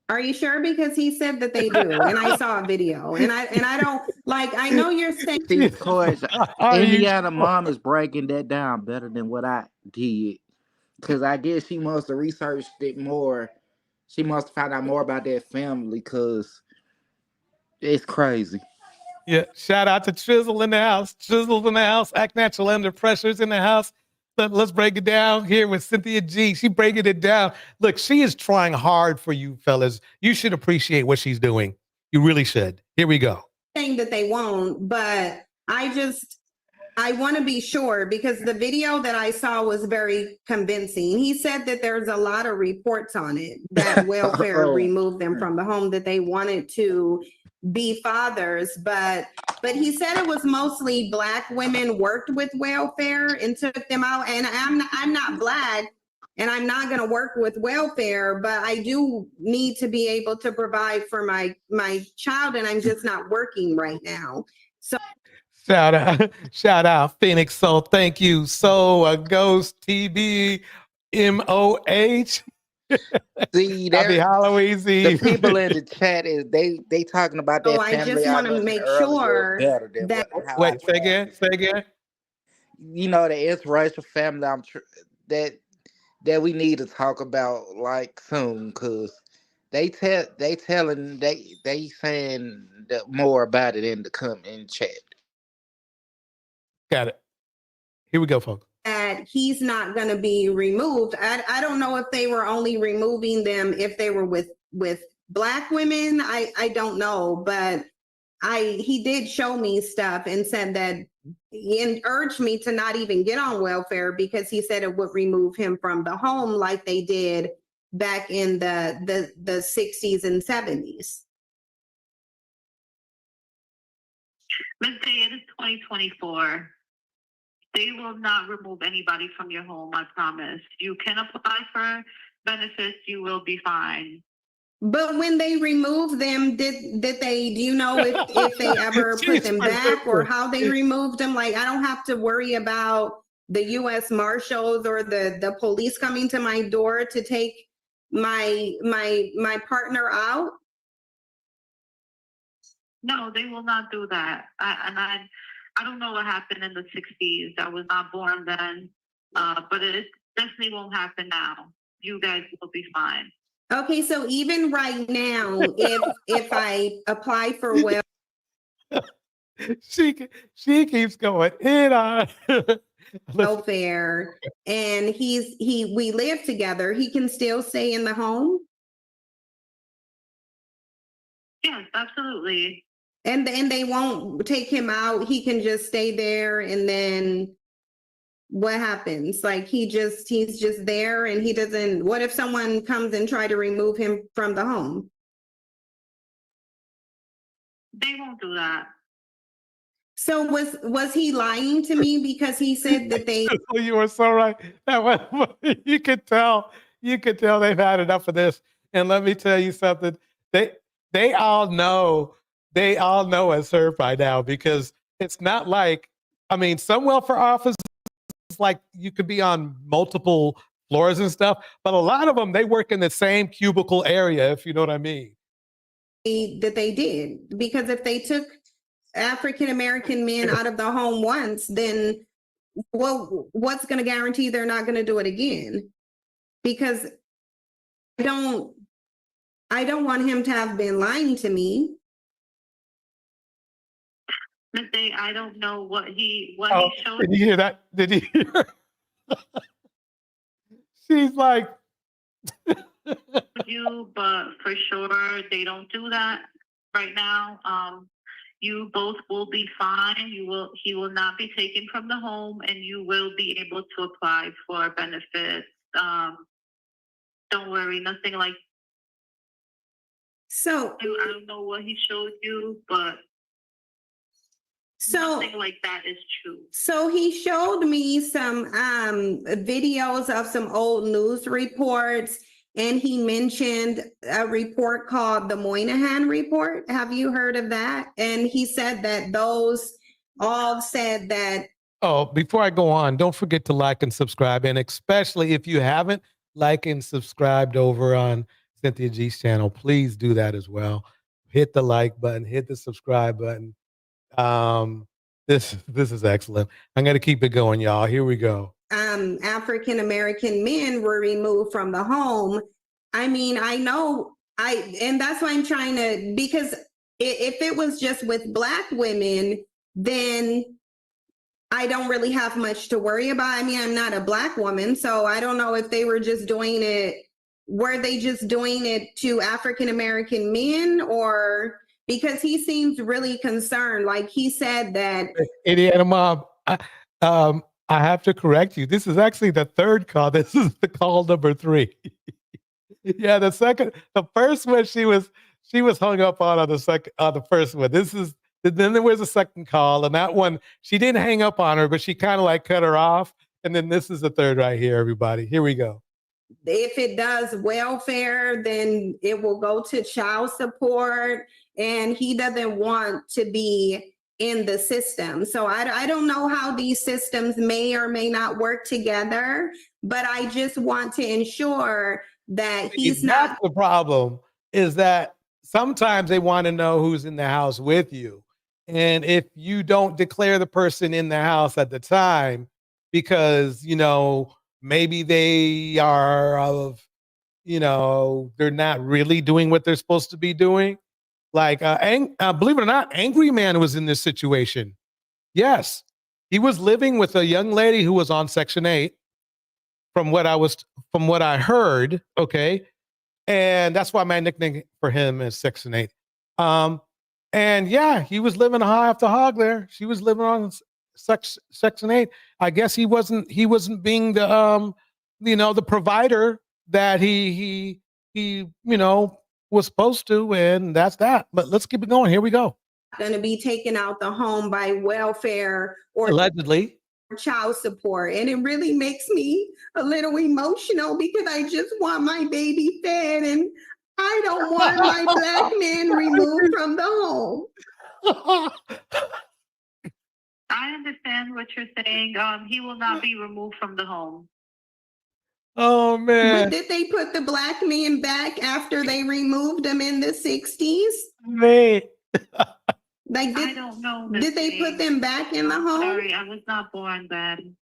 Are you sure? Because he said that they do, and I saw a video, and I don't like. I know you're saying. See, of course, Indiana mom is breaking that down better than what I did, because I guess she must have researched it more. She must have found out more about that family, because it's crazy. Yeah. Shout out to Chisel in the house. Chisel's in the house. Act Natural Under Pressure's in the house. Let's break it down here with Cynthia G. She breaking it down. Look, she is trying hard for you fellas. You should appreciate what she's doing. You really should. Here we go. Saying that they won't, but I want to be sure because the video that I saw was very convincing. He said that there's a lot of reports on it that welfare removed them from the home, that they wanted to be fathers, but he said it was mostly Black women worked with welfare and took them out. And I'm not Black, and I'm not going to work with welfare, but I do need to be able to provide for my child, and I'm just not working right now. So Shout out Phoenix Soul. Thank you. So Ghost TB MOH. See, Happy Halloween the Eve. people in the chat is they talking about that I family. just want to make sure better than that Wait, say again. Say again. You know, the interracial family. That we need to talk about like soon, cause they saying that more about it in the chat. Got it. Here we go, folks. that he's not going to be removed. I don't know if they were only removing them if they were with Black women. I don't know, but he did show me stuff and said that and urged me to not even get on welfare because he said it would remove him from the home like they did back in the 60s and 70s. Ms. Day, it is 2024. They will not remove anybody from your home, I promise. You can apply for benefits, you will be fine. But when they removed them, did they, do you know if they ever put them back or how they removed them? Like, I don't have to worry about the U.S. Marshals or the police coming to my door to take my partner out? No, they will not do that. I don't know what happened in the 60s. I was not born then, but it definitely won't happen now. You guys will be fine. Okay, so even right now, if I apply for she keeps going in on welfare and we live together, he can still stay in the home? Yes, absolutely. And they won't take him out. He can just stay there and then what happens? Like he's just there and he doesn't, what if someone comes and try to remove him from the home? They won't do that. So was he lying to me because he said that they You were so right. That was, you could tell they've had enough of this. And let me tell you something. They all know it's her by now, because it's not like, I mean, some welfare offices, like you could be on multiple floors and stuff, but a lot of them, they work in the same cubicle area, if you know what I mean. that they did? Because if they took African American men out of the home once, then what's going to guarantee they're not going to do it again? Because I don't want him to have been lying to me. I don't know what he showed. Did you hear that? Did you hear? She's like, you, but for sure they don't do that right now. You both will be fine. He will not be taken from the home, and you will be able to apply for benefits. Don't worry, nothing like. So I don't know what he showed you, but nothing like that is true. So he showed me some videos of some old news reports, and he mentioned a report called the Moynihan Report. Have you heard of that? And he said that those all said that. oh, before I go on, don't forget to like and subscribe. And especially if you haven't liked and subscribed over on Cynthia G's channel, please do that as well. Hit the like button, hit the subscribe button. This is excellent. I'm going to keep it going, y'all. Here we go. African American men were removed from the home. I mean, and that's why I'm trying to, because if it was just with Black women, then I don't really have much to worry about. I mean, I'm not a Black woman, so I don't know if they were just doing it. Were they just doing it to African American men, or because he seems really concerned? Like he said that. Indiana Mom, I have to correct you. This is actually the third call. This is the call number 3. Yeah, the first one she was hung up on the first one. Then there was a second call, and that one she didn't hang up on her, but she kind of like cut her off. And then this is the third right here, everybody. Here we go. If it does welfare, then it will go to child support, and he doesn't want to be in the system. So I don't know how these systems may or may not work together, but I just want to ensure that he's not. That's the problem, is that sometimes they want to know who's in the house with you. And if you don't declare the person in the house at the time, because, maybe they are they're not really doing what they're supposed to be doing. Like, believe it or not, Angry Man was in this situation. Yes, he was living with a young lady who was on Section 8, from what I heard. Okay, and that's why my nickname for him is Section 8. And yeah, he was living high off the hog there. She was living on Section 8. I guess he wasn't being the the provider that he was supposed to, and that's that. But let's keep it going. Here we go. Going to be taken out the home by welfare or allegedly child support. And it really makes me a little emotional, because I just want my baby fed, and I don't want my Black man removed from the home. I understand what you're saying. He will not be removed from the home. Oh man! But did they put the Black men back after they removed them in the 60s? Man. Like, I don't know. Did they put them back in the home? Sorry, I was not born then.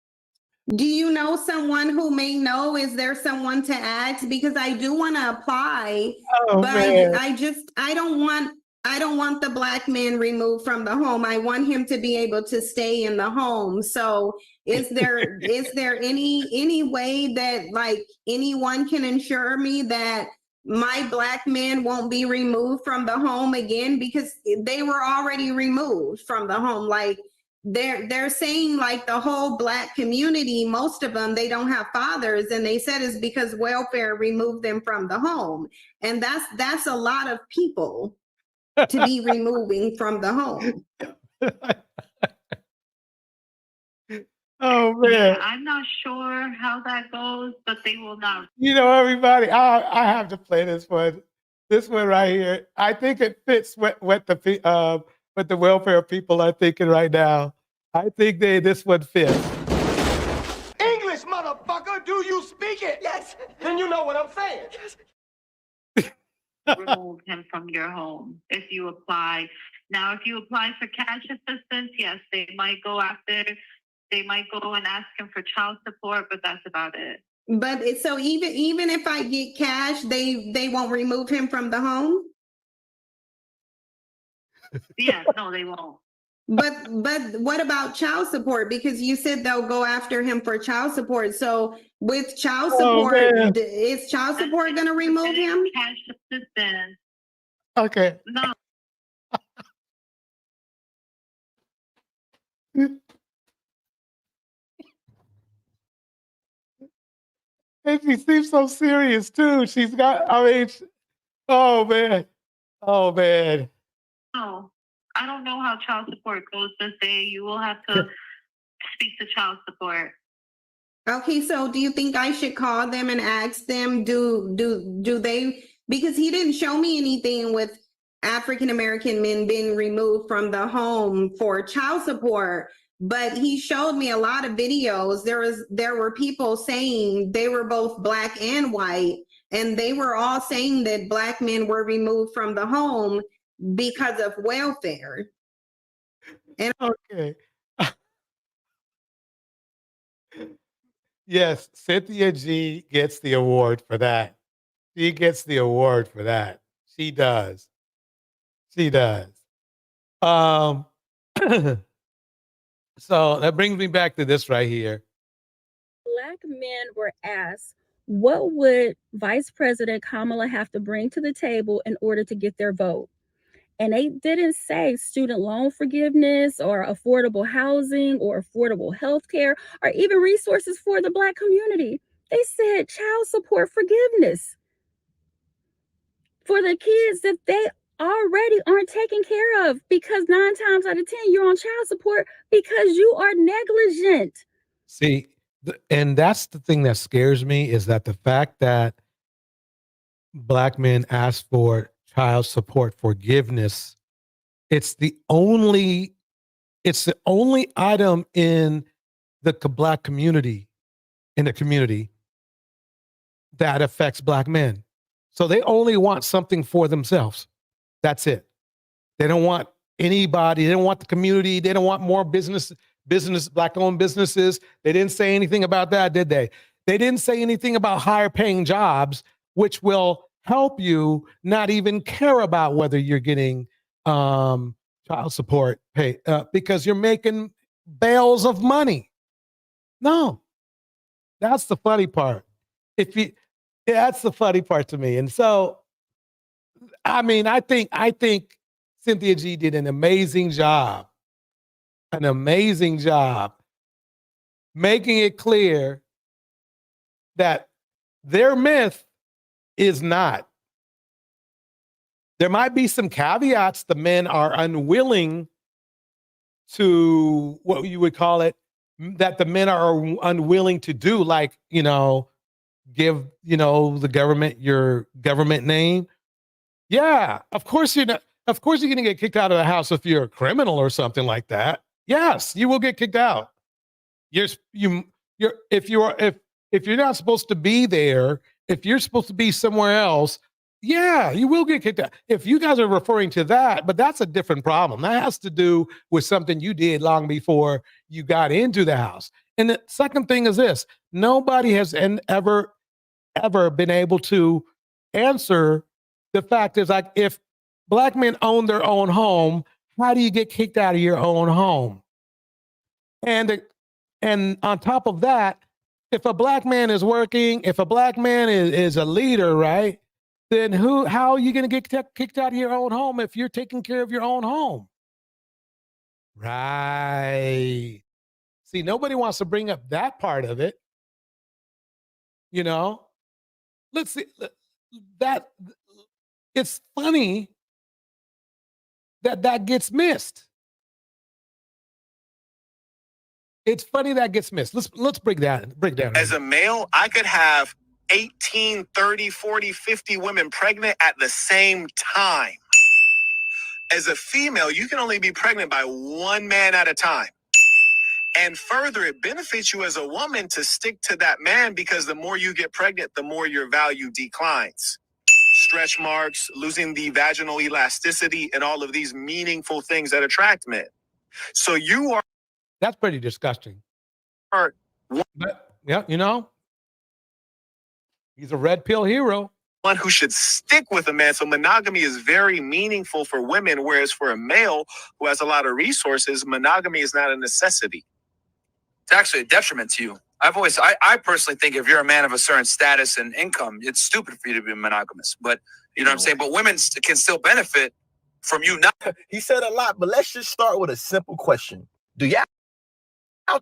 Do you know someone who may know? Is there someone to ask? Because I do want to apply, but I don't want the Black man removed from the home. I want him to be able to stay in the home. So is there any way that like anyone can ensure me that my Black man won't be removed from the home again? Because they were already removed from the home. Like, they're saying like the whole Black community, most of them, they don't have fathers, and they said it's because welfare removed them from the home, and that's a lot of people to be removing from the home. Oh man. Yeah, I'm not sure how that goes, but they will not. You know, everybody, I have to play this one. This one right here. I think it fits what the welfare people are thinking right now. I think this one fits. English, motherfucker, do you speak it? Yes. Then you know what I'm saying. Yes. Remove him from your home if you apply. Now, if you apply for cash assistance, yes, they might go and ask him for child support, but that's about it. But so even if I get cash, they won't remove him from the home? Yeah, no, they won't. But what about child support? Because you said they'll go after him for child support. So with child support, is child support going to remove him? Cash assistance. Okay. No. And she seems so serious too. She's got, I mean, oh man. Oh man. No, I don't know how child support goes this day. You will have to speak to child support. Okay, so do you think I should call them and ask them, do they, because he didn't show me anything with African American men being removed from the home for child support, but he showed me a lot of videos. There were people saying they were both Black and white, and they were all saying that Black men were removed from the home because of welfare. And okay. Yes, Cynthia G gets the award for that. She gets the award for that. She does. She does. So that brings me back to this right here. Black men were asked, what would Vice President Kamala have to bring to the table in order to get their vote? And they didn't say student loan forgiveness or affordable housing or affordable health care or even resources for the Black community. They said child support forgiveness for the kids that they already aren't taken care of, because 9 times out of 10 you're on child support because you are negligent. See, and that's the thing that scares me, is that the fact that Black men ask for child support forgiveness, it's the only item in the Black community, that affects Black men. So they only want something for themselves. That's it. They don't want anybody. They don't want the community. They don't want more business, Black-owned businesses. They didn't say anything about that, did they? They didn't say anything about higher paying jobs, which will help you not even care about whether you're getting child support pay because you're making bales of money. No, that's the funny part. That's the funny part to me. And so, I mean, I think Cynthia G did an amazing job making it clear that their myth is not. There might be some caveats. The men are unwilling to, what you would call it, that the men are unwilling to do, like, give, the government your government name. Yeah, of course you're going to get kicked out of the house if you're a criminal or something like that. Yes, you will get kicked out. If you're not supposed to be there, if you're supposed to be somewhere else, yeah, you will get kicked out. If you guys are referring to that, but that's a different problem. That has to do with something you did long before you got into the house. And the second thing is this: nobody has ever been able to answer the fact is, like, if Black men own their own home, how do you get kicked out of your own home? And on top of that, if a Black man is working, if a Black man is a leader, right? Then how are you going to get kicked out of your own home if you're taking care of your own home? Right. See, nobody wants to bring up that part of it. You know, let's see that it's funny that that gets missed. It's funny that gets missed. Let's break down. As a male, I could have 18, 30, 40, 50 women pregnant at the same time. As a female, you can only be pregnant by one man at a time. And further, it benefits you as a woman to stick to that man because the more you get pregnant, the more your value declines. Stretch marks, losing the vaginal elasticity, and all of these meaningful things that attract men. So you are. That's pretty disgusting. But, yeah, you know, he's a red pill hero. One who should stick with a man. So monogamy is very meaningful for women, whereas for a male who has a lot of resources, monogamy is not a necessity. It's actually a detriment to you. I personally think if you're a man of a certain status and income, it's stupid for you to be monogamous. But you know what I'm saying? But women can still benefit from you not. He said a lot, but let's just start with a simple question. Do y'all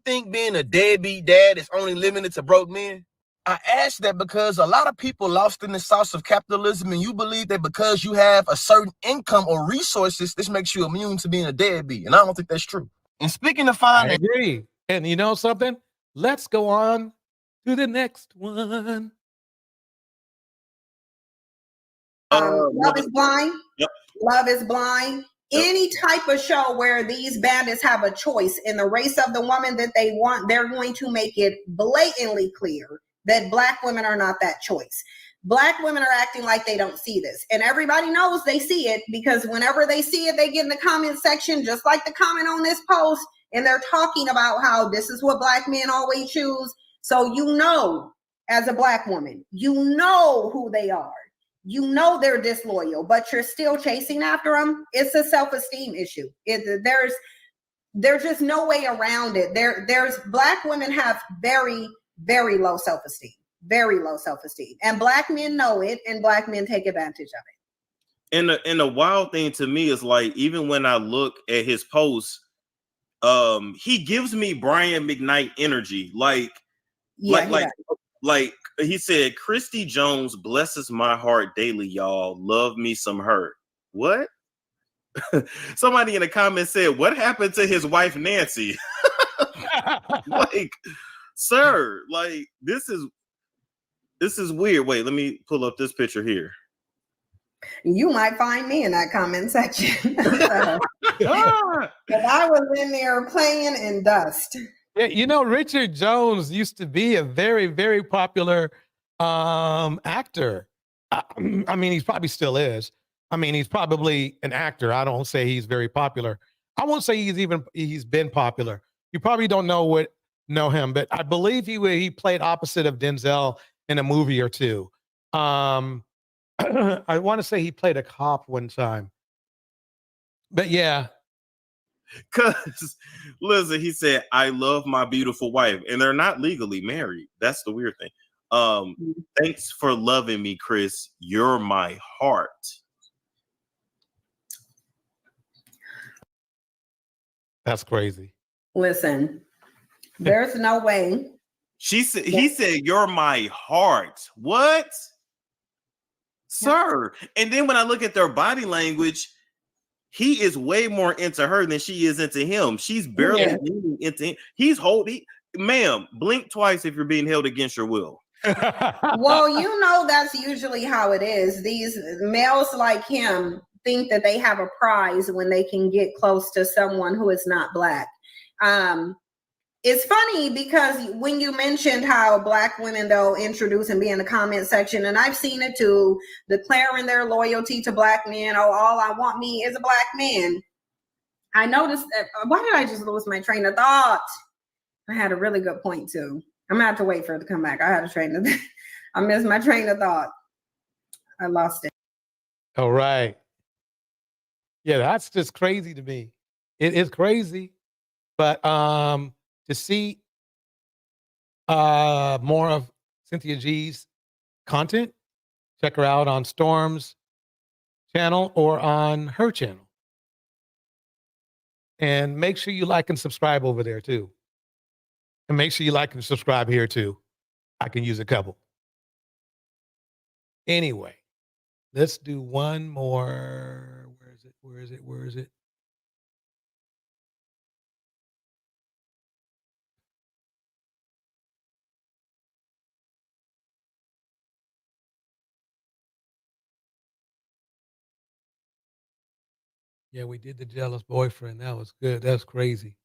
think being a deadbeat dad is only limited to broke men? I ask that because a lot of people lost in the sauce of capitalism, and you believe that because you have a certain income or resources, this makes you immune to being a deadbeat. And I don't think that's true. And speaking of finance, I agree. And you know something? Let's go on to the next one. Love is Blind. Yep. Love is Blind. Any type of show where these bandits have a choice in the race of the woman that they want, they're going to make it blatantly clear that Black women are not that choice. Black women are acting like they don't see this. And everybody knows they see it because whenever they see it, they get in the comment section, just like the comment on this post, and they're talking about how this is what Black men always choose. So you know, as a Black woman, you know who they are. You know they're disloyal, but you're still chasing after them. It's a self-esteem issue. There's just no way around it. There's Black women have very, very low self-esteem, very low self-esteem, and Black men know it, and Black men take advantage of it. And the wild thing to me is like, even when I look at his posts, he gives me Brian McKnight energy. Like he said, Christy Jones blesses my heart daily, y'all. Love me some her. What? Somebody in the comments said, what happened to his wife, Nancy? Like, sir, like, this is weird. Wait, let me pull up this picture here. You might find me in that comment section. But I was in there playing in dust. Yeah, you know, Richard Jones used to be a very, very popular actor. I mean, he probably still is. I mean, he's probably an actor. I don't say he's very popular. I won't say he's been popular. You probably don't know him, but I believe he played opposite of Denzel in a movie or two. I want to say he played a cop one time. But yeah. Because, listen, he said, I love my beautiful wife. And they're not legally married. That's the weird thing. Thanks for loving me, Chris. You're my heart. That's crazy. Listen, there's no way. He said, you're my heart. What? Sir. And then when I look at their body language, he is way more into her than she is into him. She's barely leaning into him. He's holding, ma'am, blink twice if you're being held against your will. Well, you know, that's usually how it is. These males like him think that they have a prize when they can get close to someone who is not Black. It's funny because when you mentioned how Black women, they'll introduce and be in the comment section, and I've seen it too, declaring their loyalty to Black men. Oh, all I want me is a Black man. I noticed that. Why did I just lose my train of thought? I had a really good point too. I'm gonna have to wait for it to come back. I missed my train of thought. I lost it. All right. Yeah, that's just crazy to me. It is crazy, but to see more of Cynthia G's content, check her out on Storm's channel or on her channel. And make sure you like and subscribe over there too. And make sure you like and subscribe here too. I can use a couple. Anyway, let's do one more. Where is it? Where is it? Where is it? Yeah, we did the jealous boyfriend. That was good. That's crazy.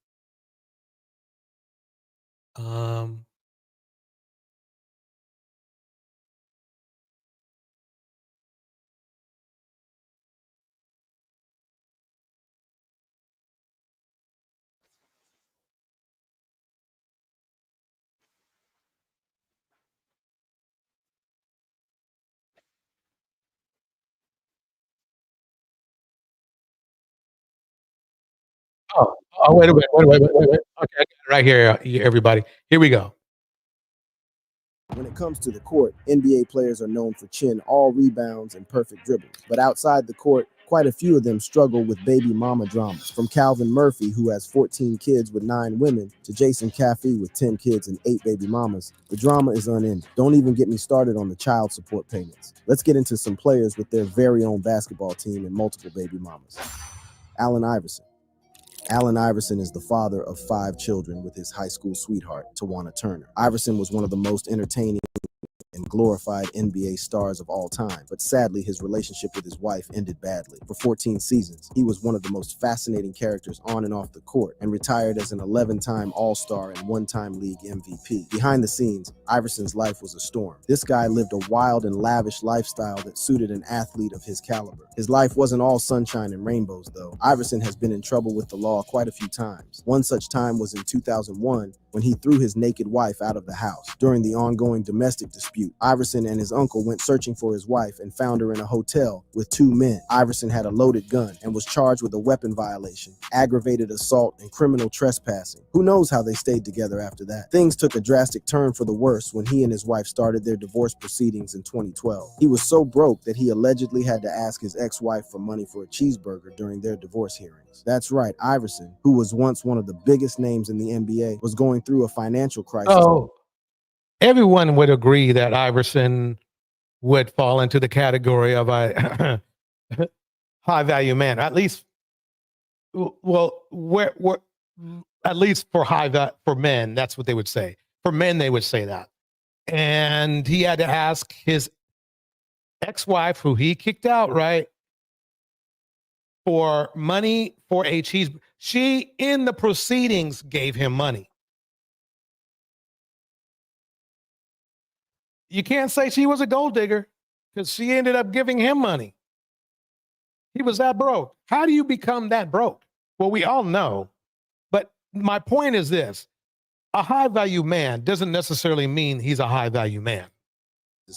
Wait a minute. Wait. Okay, I got it right here, everybody. Here we go. When it comes to the court, NBA players are known for chin all rebounds and perfect dribbles. But outside the court, quite a few of them struggle with baby mama drama. From Calvin Murphy, who has 14 kids with 9 women, to Jason Caffey with 10 kids and 8 baby mamas, the drama is unending. Don't even get me started on the child support payments. Let's get into some players with their very own basketball team and multiple baby mamas. Allen Iverson. Allen Iverson is the father of 5 children with his high school sweetheart, Tawana Turner. Iverson was one of the most entertaining and glorified NBA stars of all time, but sadly his relationship with his wife ended badly. For 14 seasons, he was one of the most fascinating characters on and off the court, and retired as an 11-time All-Star and 1-time league MVP. Behind the scenes, Iverson's life was a storm. This guy lived a wild and lavish lifestyle that suited an athlete of his caliber. His life wasn't all sunshine and rainbows, though. Iverson has been in trouble with the law quite a few times. One such time was in 2001, when he threw his naked wife out of the house. During the ongoing domestic dispute, Iverson and his uncle went searching for his wife and found her in a hotel with 2 men. Iverson had a loaded gun and was charged with a weapon violation, aggravated assault, and criminal trespassing. Who knows how they stayed together after that? Things took a drastic turn for the worse when he and his wife started their divorce proceedings in 2012. He was so broke that he allegedly had to ask his ex-wife for money for a cheeseburger during their divorce hearings. That's right, Iverson, who was once one of the biggest names in the NBA, was going through a financial crisis. Oh, everyone would agree that Iverson would fall into the category of a high value man, at least. Well, at least for for men, that's what they would say. For men, they would say that. And he had to ask his ex-wife, who he kicked out, right, for money for a cheeseburger. She, in the proceedings, gave him money. You can't say she was a gold digger because she ended up giving him money. He was that broke. How do you become that broke? Well, we all know. But my point is this. A high-value man doesn't necessarily mean he's a high-value man.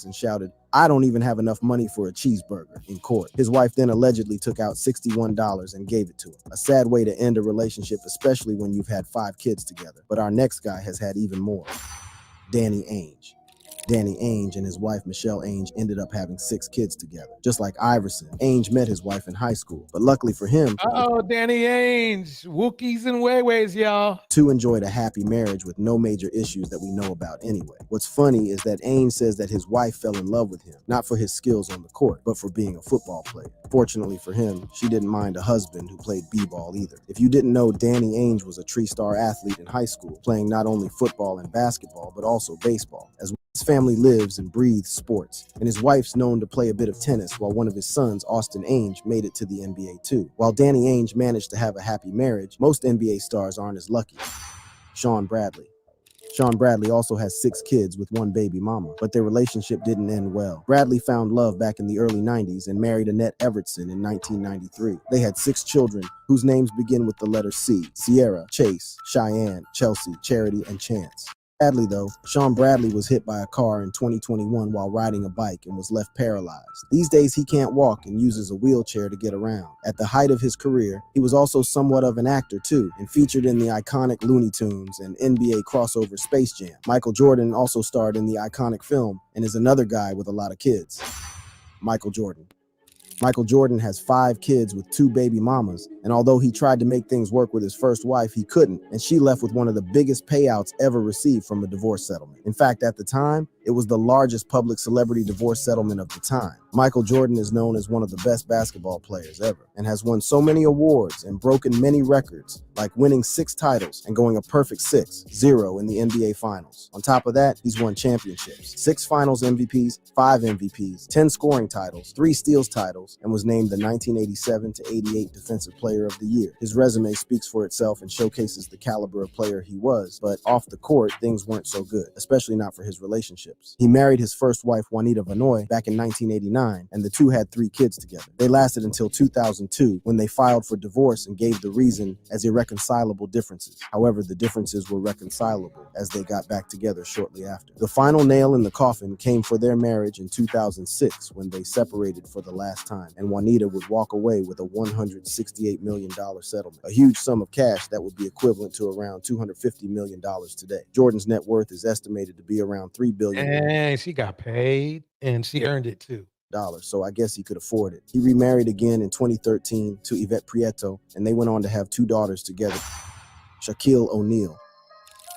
And shouted, "I don't even have enough money for a cheeseburger," in court. His wife then allegedly took out $61 and gave it to him. A sad way to end a relationship, especially when you've had 5 kids together. But our next guy has had even more. Danny Ainge. Danny Ainge and his wife Michelle Ainge ended up having 6 kids together. Just like Iverson, Ainge met his wife in high school, but luckily for him, Danny Ainge, Wookiees and Ways, y'all. 2 enjoyed a happy marriage with no major issues that we know about anyway. What's funny is that Ainge says that his wife fell in love with him, not for his skills on the court, but for being a football player. Fortunately for him, she didn't mind a husband who played b-ball either. If you didn't know, Danny Ainge was a 3-star athlete in high school, playing not only football and basketball, but also baseball. As his family lives and breathes sports, and his wife's known to play a bit of tennis, while one of his sons, Austin Ainge, made it to the NBA too. While Danny Ainge managed to have a happy marriage, most NBA stars aren't as lucky. Sean Bradley. Sean Bradley also has 6 kids with 1 baby mama, but their relationship didn't end well. Bradley found love back in the early 90s and married Annette Evertson in 1993. They had 6 children whose names begin with the letter C: Sierra, Chase, Cheyenne, Chelsea, Charity, and Chance. Sadly though, Sean Bradley was hit by a car in 2021 while riding a bike and was left paralyzed. These days he can't walk and uses a wheelchair to get around. At the height of his career, he was also somewhat of an actor too, and featured in the iconic Looney Tunes and NBA crossover Space Jam. Michael Jordan also starred in the iconic film and is another guy with a lot of kids. Michael Jordan. Michael Jordan has 5 kids with 2 baby mamas And although he tried to make things work with his first wife, he couldn't, and she left with one of the biggest payouts ever received from a divorce settlement. In fact, at the time, it was the largest public celebrity divorce settlement of the time. Michael Jordan is known as one of the best basketball players ever and has won so many awards and broken many records, like winning 6 titles and going a perfect 6-0 in the NBA Finals. On top of that, he's won championships, 6 Finals MVPs, 5 MVPs, 10 scoring titles, 3 steals titles, and was named the 1987-88 Defensive Player of the Year. His resume speaks for itself and showcases the caliber of player he was, but off the court, things weren't so good, especially not for his relationships. He married his first wife, Juanita Vanoy, back in 1989, and the two had 3 kids together. They lasted until 2002, when they filed for divorce and gave the reason as irreconcilable differences. However, the differences were reconcilable as they got back together shortly after. The final nail in the coffin came for their marriage in 2006, when they separated for the last time, and Juanita would walk away with a $168 million settlement, a huge sum of cash that would be equivalent to around $250 million today. Jordan's net worth is estimated to be around $3 billion. And she got paid, and she earned it too. So I guess he could afford it. He remarried again in 2013 to Yvette Prieto, and they went on to have 2 daughters together, Shaquille O'Neal.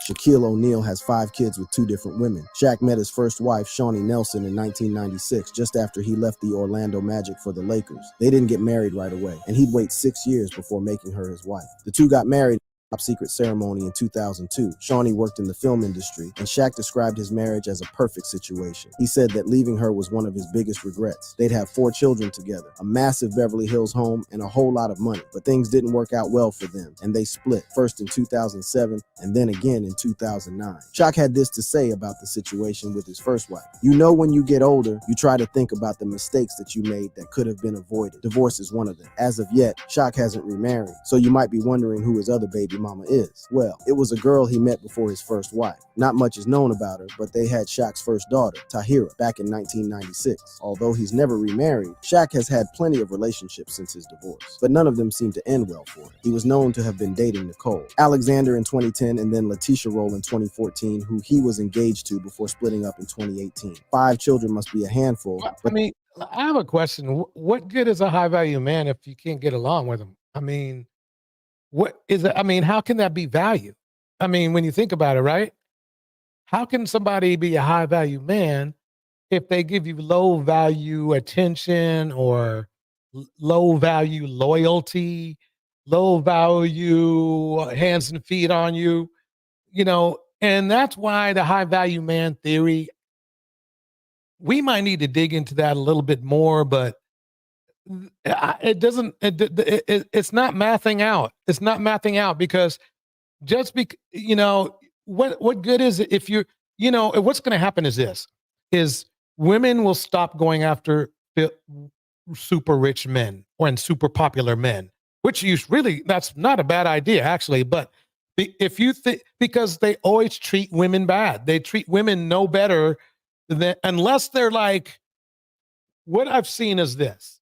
Shaquille O'Neal has 5 kids with 2 different women. Shaq met his first wife, Shawnee Nelson, in 1996, just after he left the Orlando Magic for the Lakers. They didn't get married right away, and he'd wait 6 years before making her his wife. The two got married top secret ceremony in 2002. Shawnee worked in the film industry, and Shaq described his marriage as a perfect situation. He said that leaving her was one of his biggest regrets. They'd have 4 children together, a massive Beverly Hills home, and a whole lot of money, but things didn't work out well for them, and they split, first in 2007 and then again in 2009. Shaq had this to say about the situation with his first wife. "You know, when you get older, you try to think about the mistakes that you made that could have been avoided. Divorce is one of them." As of yet, Shaq hasn't remarried, so you might be wondering who his other baby mama is. Well, it was a girl he met before his first wife. Not much is known about her, but they had Shaq's first daughter, Tahira, back in 1996. Although he's never remarried, Shaq has had plenty of relationships since his divorce, but none of them seem to end well for him. He was known to have been dating Nicole Alexander in 2010 and then Letitia Roll in 2014, who he was engaged to before splitting up in 2018. 5 children must be a handful. But I mean, I have a question. What good is a high value man if you can't get along with him? I mean, what is it? I mean, how can that be value? I mean, when you think about it, right? How can somebody be a high value man if they give you low value attention or low value loyalty, low value hands and feet on you, you know? And that's why the high value man theory, we might need to dig into that a little bit more, but it doesn't, it's not mathing out. It's not mathing out because just you know, what good is it if you're, you know, what's going to happen is this, is women will stop going after super rich men and super popular men, which you really, that's not a bad idea actually. But if you think, because they always treat women bad, they treat women no better than, unless they're like, what I've seen is this.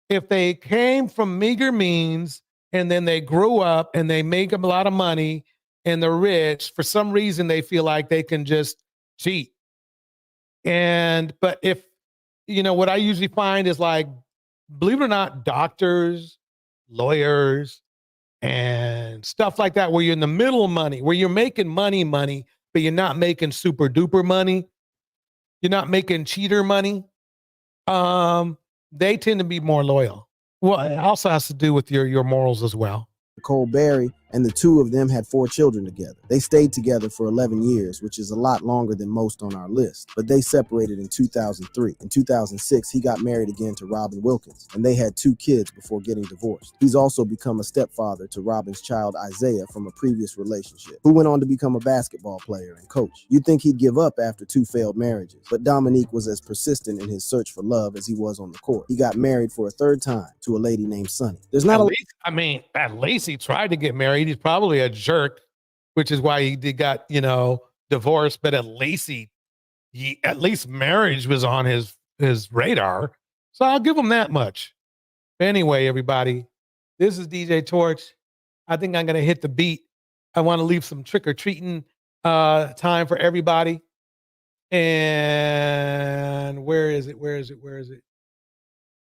If they came from meager means and then they grew up and they make a lot of money and they're rich, for some reason they feel like they can just cheat. But if, you know, what I usually find is like, believe it or not, doctors, lawyers, and stuff like that, where you're in the middle of money, where you're making money, but you're not making super duper money. You're not making cheater money. They tend to be more loyal. Well, it also has to do with your morals as well. Nicole Berry, and the two of them had 4 children together. They stayed together for 11 years, which is a lot longer than most on our list, but they separated in 2003. In 2006, he got married again to Robin Wilkins, and they had 2 kids before getting divorced. He's also become a stepfather to Robin's child Isaiah from a previous relationship, who went on to become a basketball player and coach. You'd think he'd give up after 2 failed marriages, but Dominique was as persistent in his search for love as he was on the court. He got married for a 3rd time to a lady named Sunny. There's not at least he tried to get married. He's probably a jerk, which is why he got, you know, divorced. But at least at least marriage was on his radar. So I'll give him that much. Anyway, everybody, this is DJ Torch. I think I'm gonna hit the beat. I want to leave some trick or treating time for everybody. And where is it?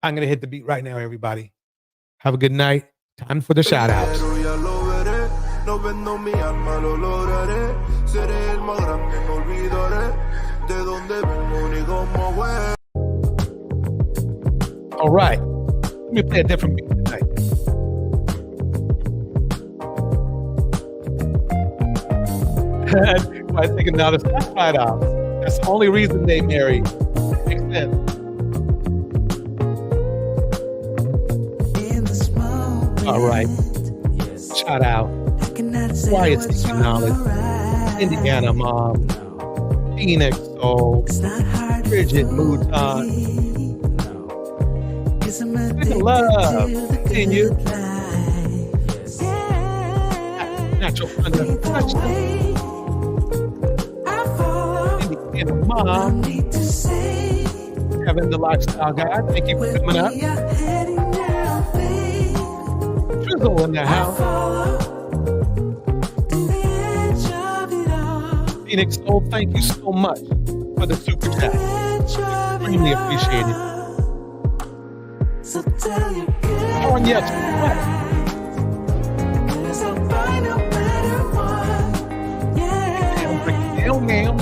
I'm gonna hit the beat right now, everybody. Have a good night. Time for the shout outs. No vendo mi alma, lo lograré. Seré el más grande, no olvidaré de dónde vengo ni cómo fue. All right. Let me play a different beat tonight. I was thinking now the Spotlight out. That's the only reason they married. Makes sense. All right. Shout out. Quiet City Knowledge. Indiana Mom. Phoenix Soul. Bridget Mouton. Big love. Continue. Natural Thunder. Indiana Mom. Kevin the Lifestyle Guy. Thank you for coming up. Drizzle in the house. Phoenix Soul, thank you so much for the super chat. Extremely appreciated. On yes, what? Hell, ma'am.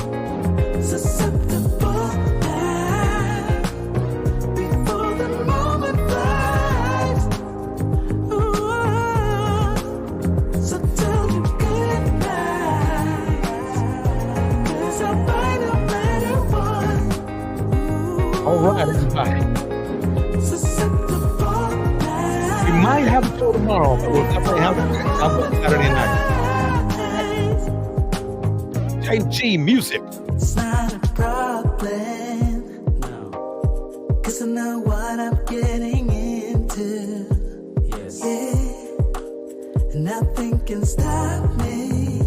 All right, everybody. We might have a show tomorrow, but we'll definitely have one Saturday night. CYN-G music. It's not a problem, no, 'cause I know what I'm getting into. Yes. Yeah, and nothing can stop me.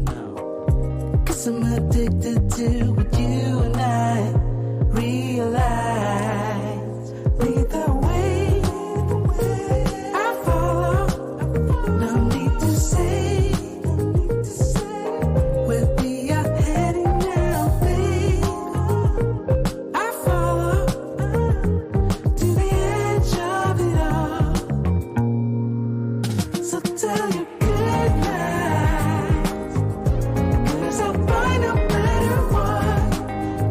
No, 'cause I'm addicted to what you and I realize. Lead the way, I follow. No need to say where we are heading now, babe. I follow to the edge of it all. So tell your good night, 'cause I'll find no matter what.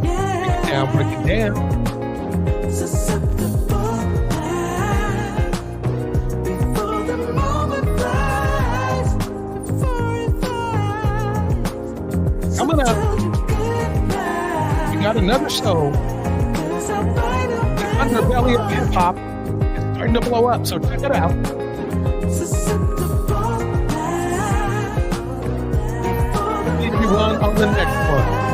Yeah. Now break it down. Susceptible now, before the moment flies, before it flies. Coming up, we got another show. The underbelly of hip hop is starting to blow up, so check it out. See everyone on the next one.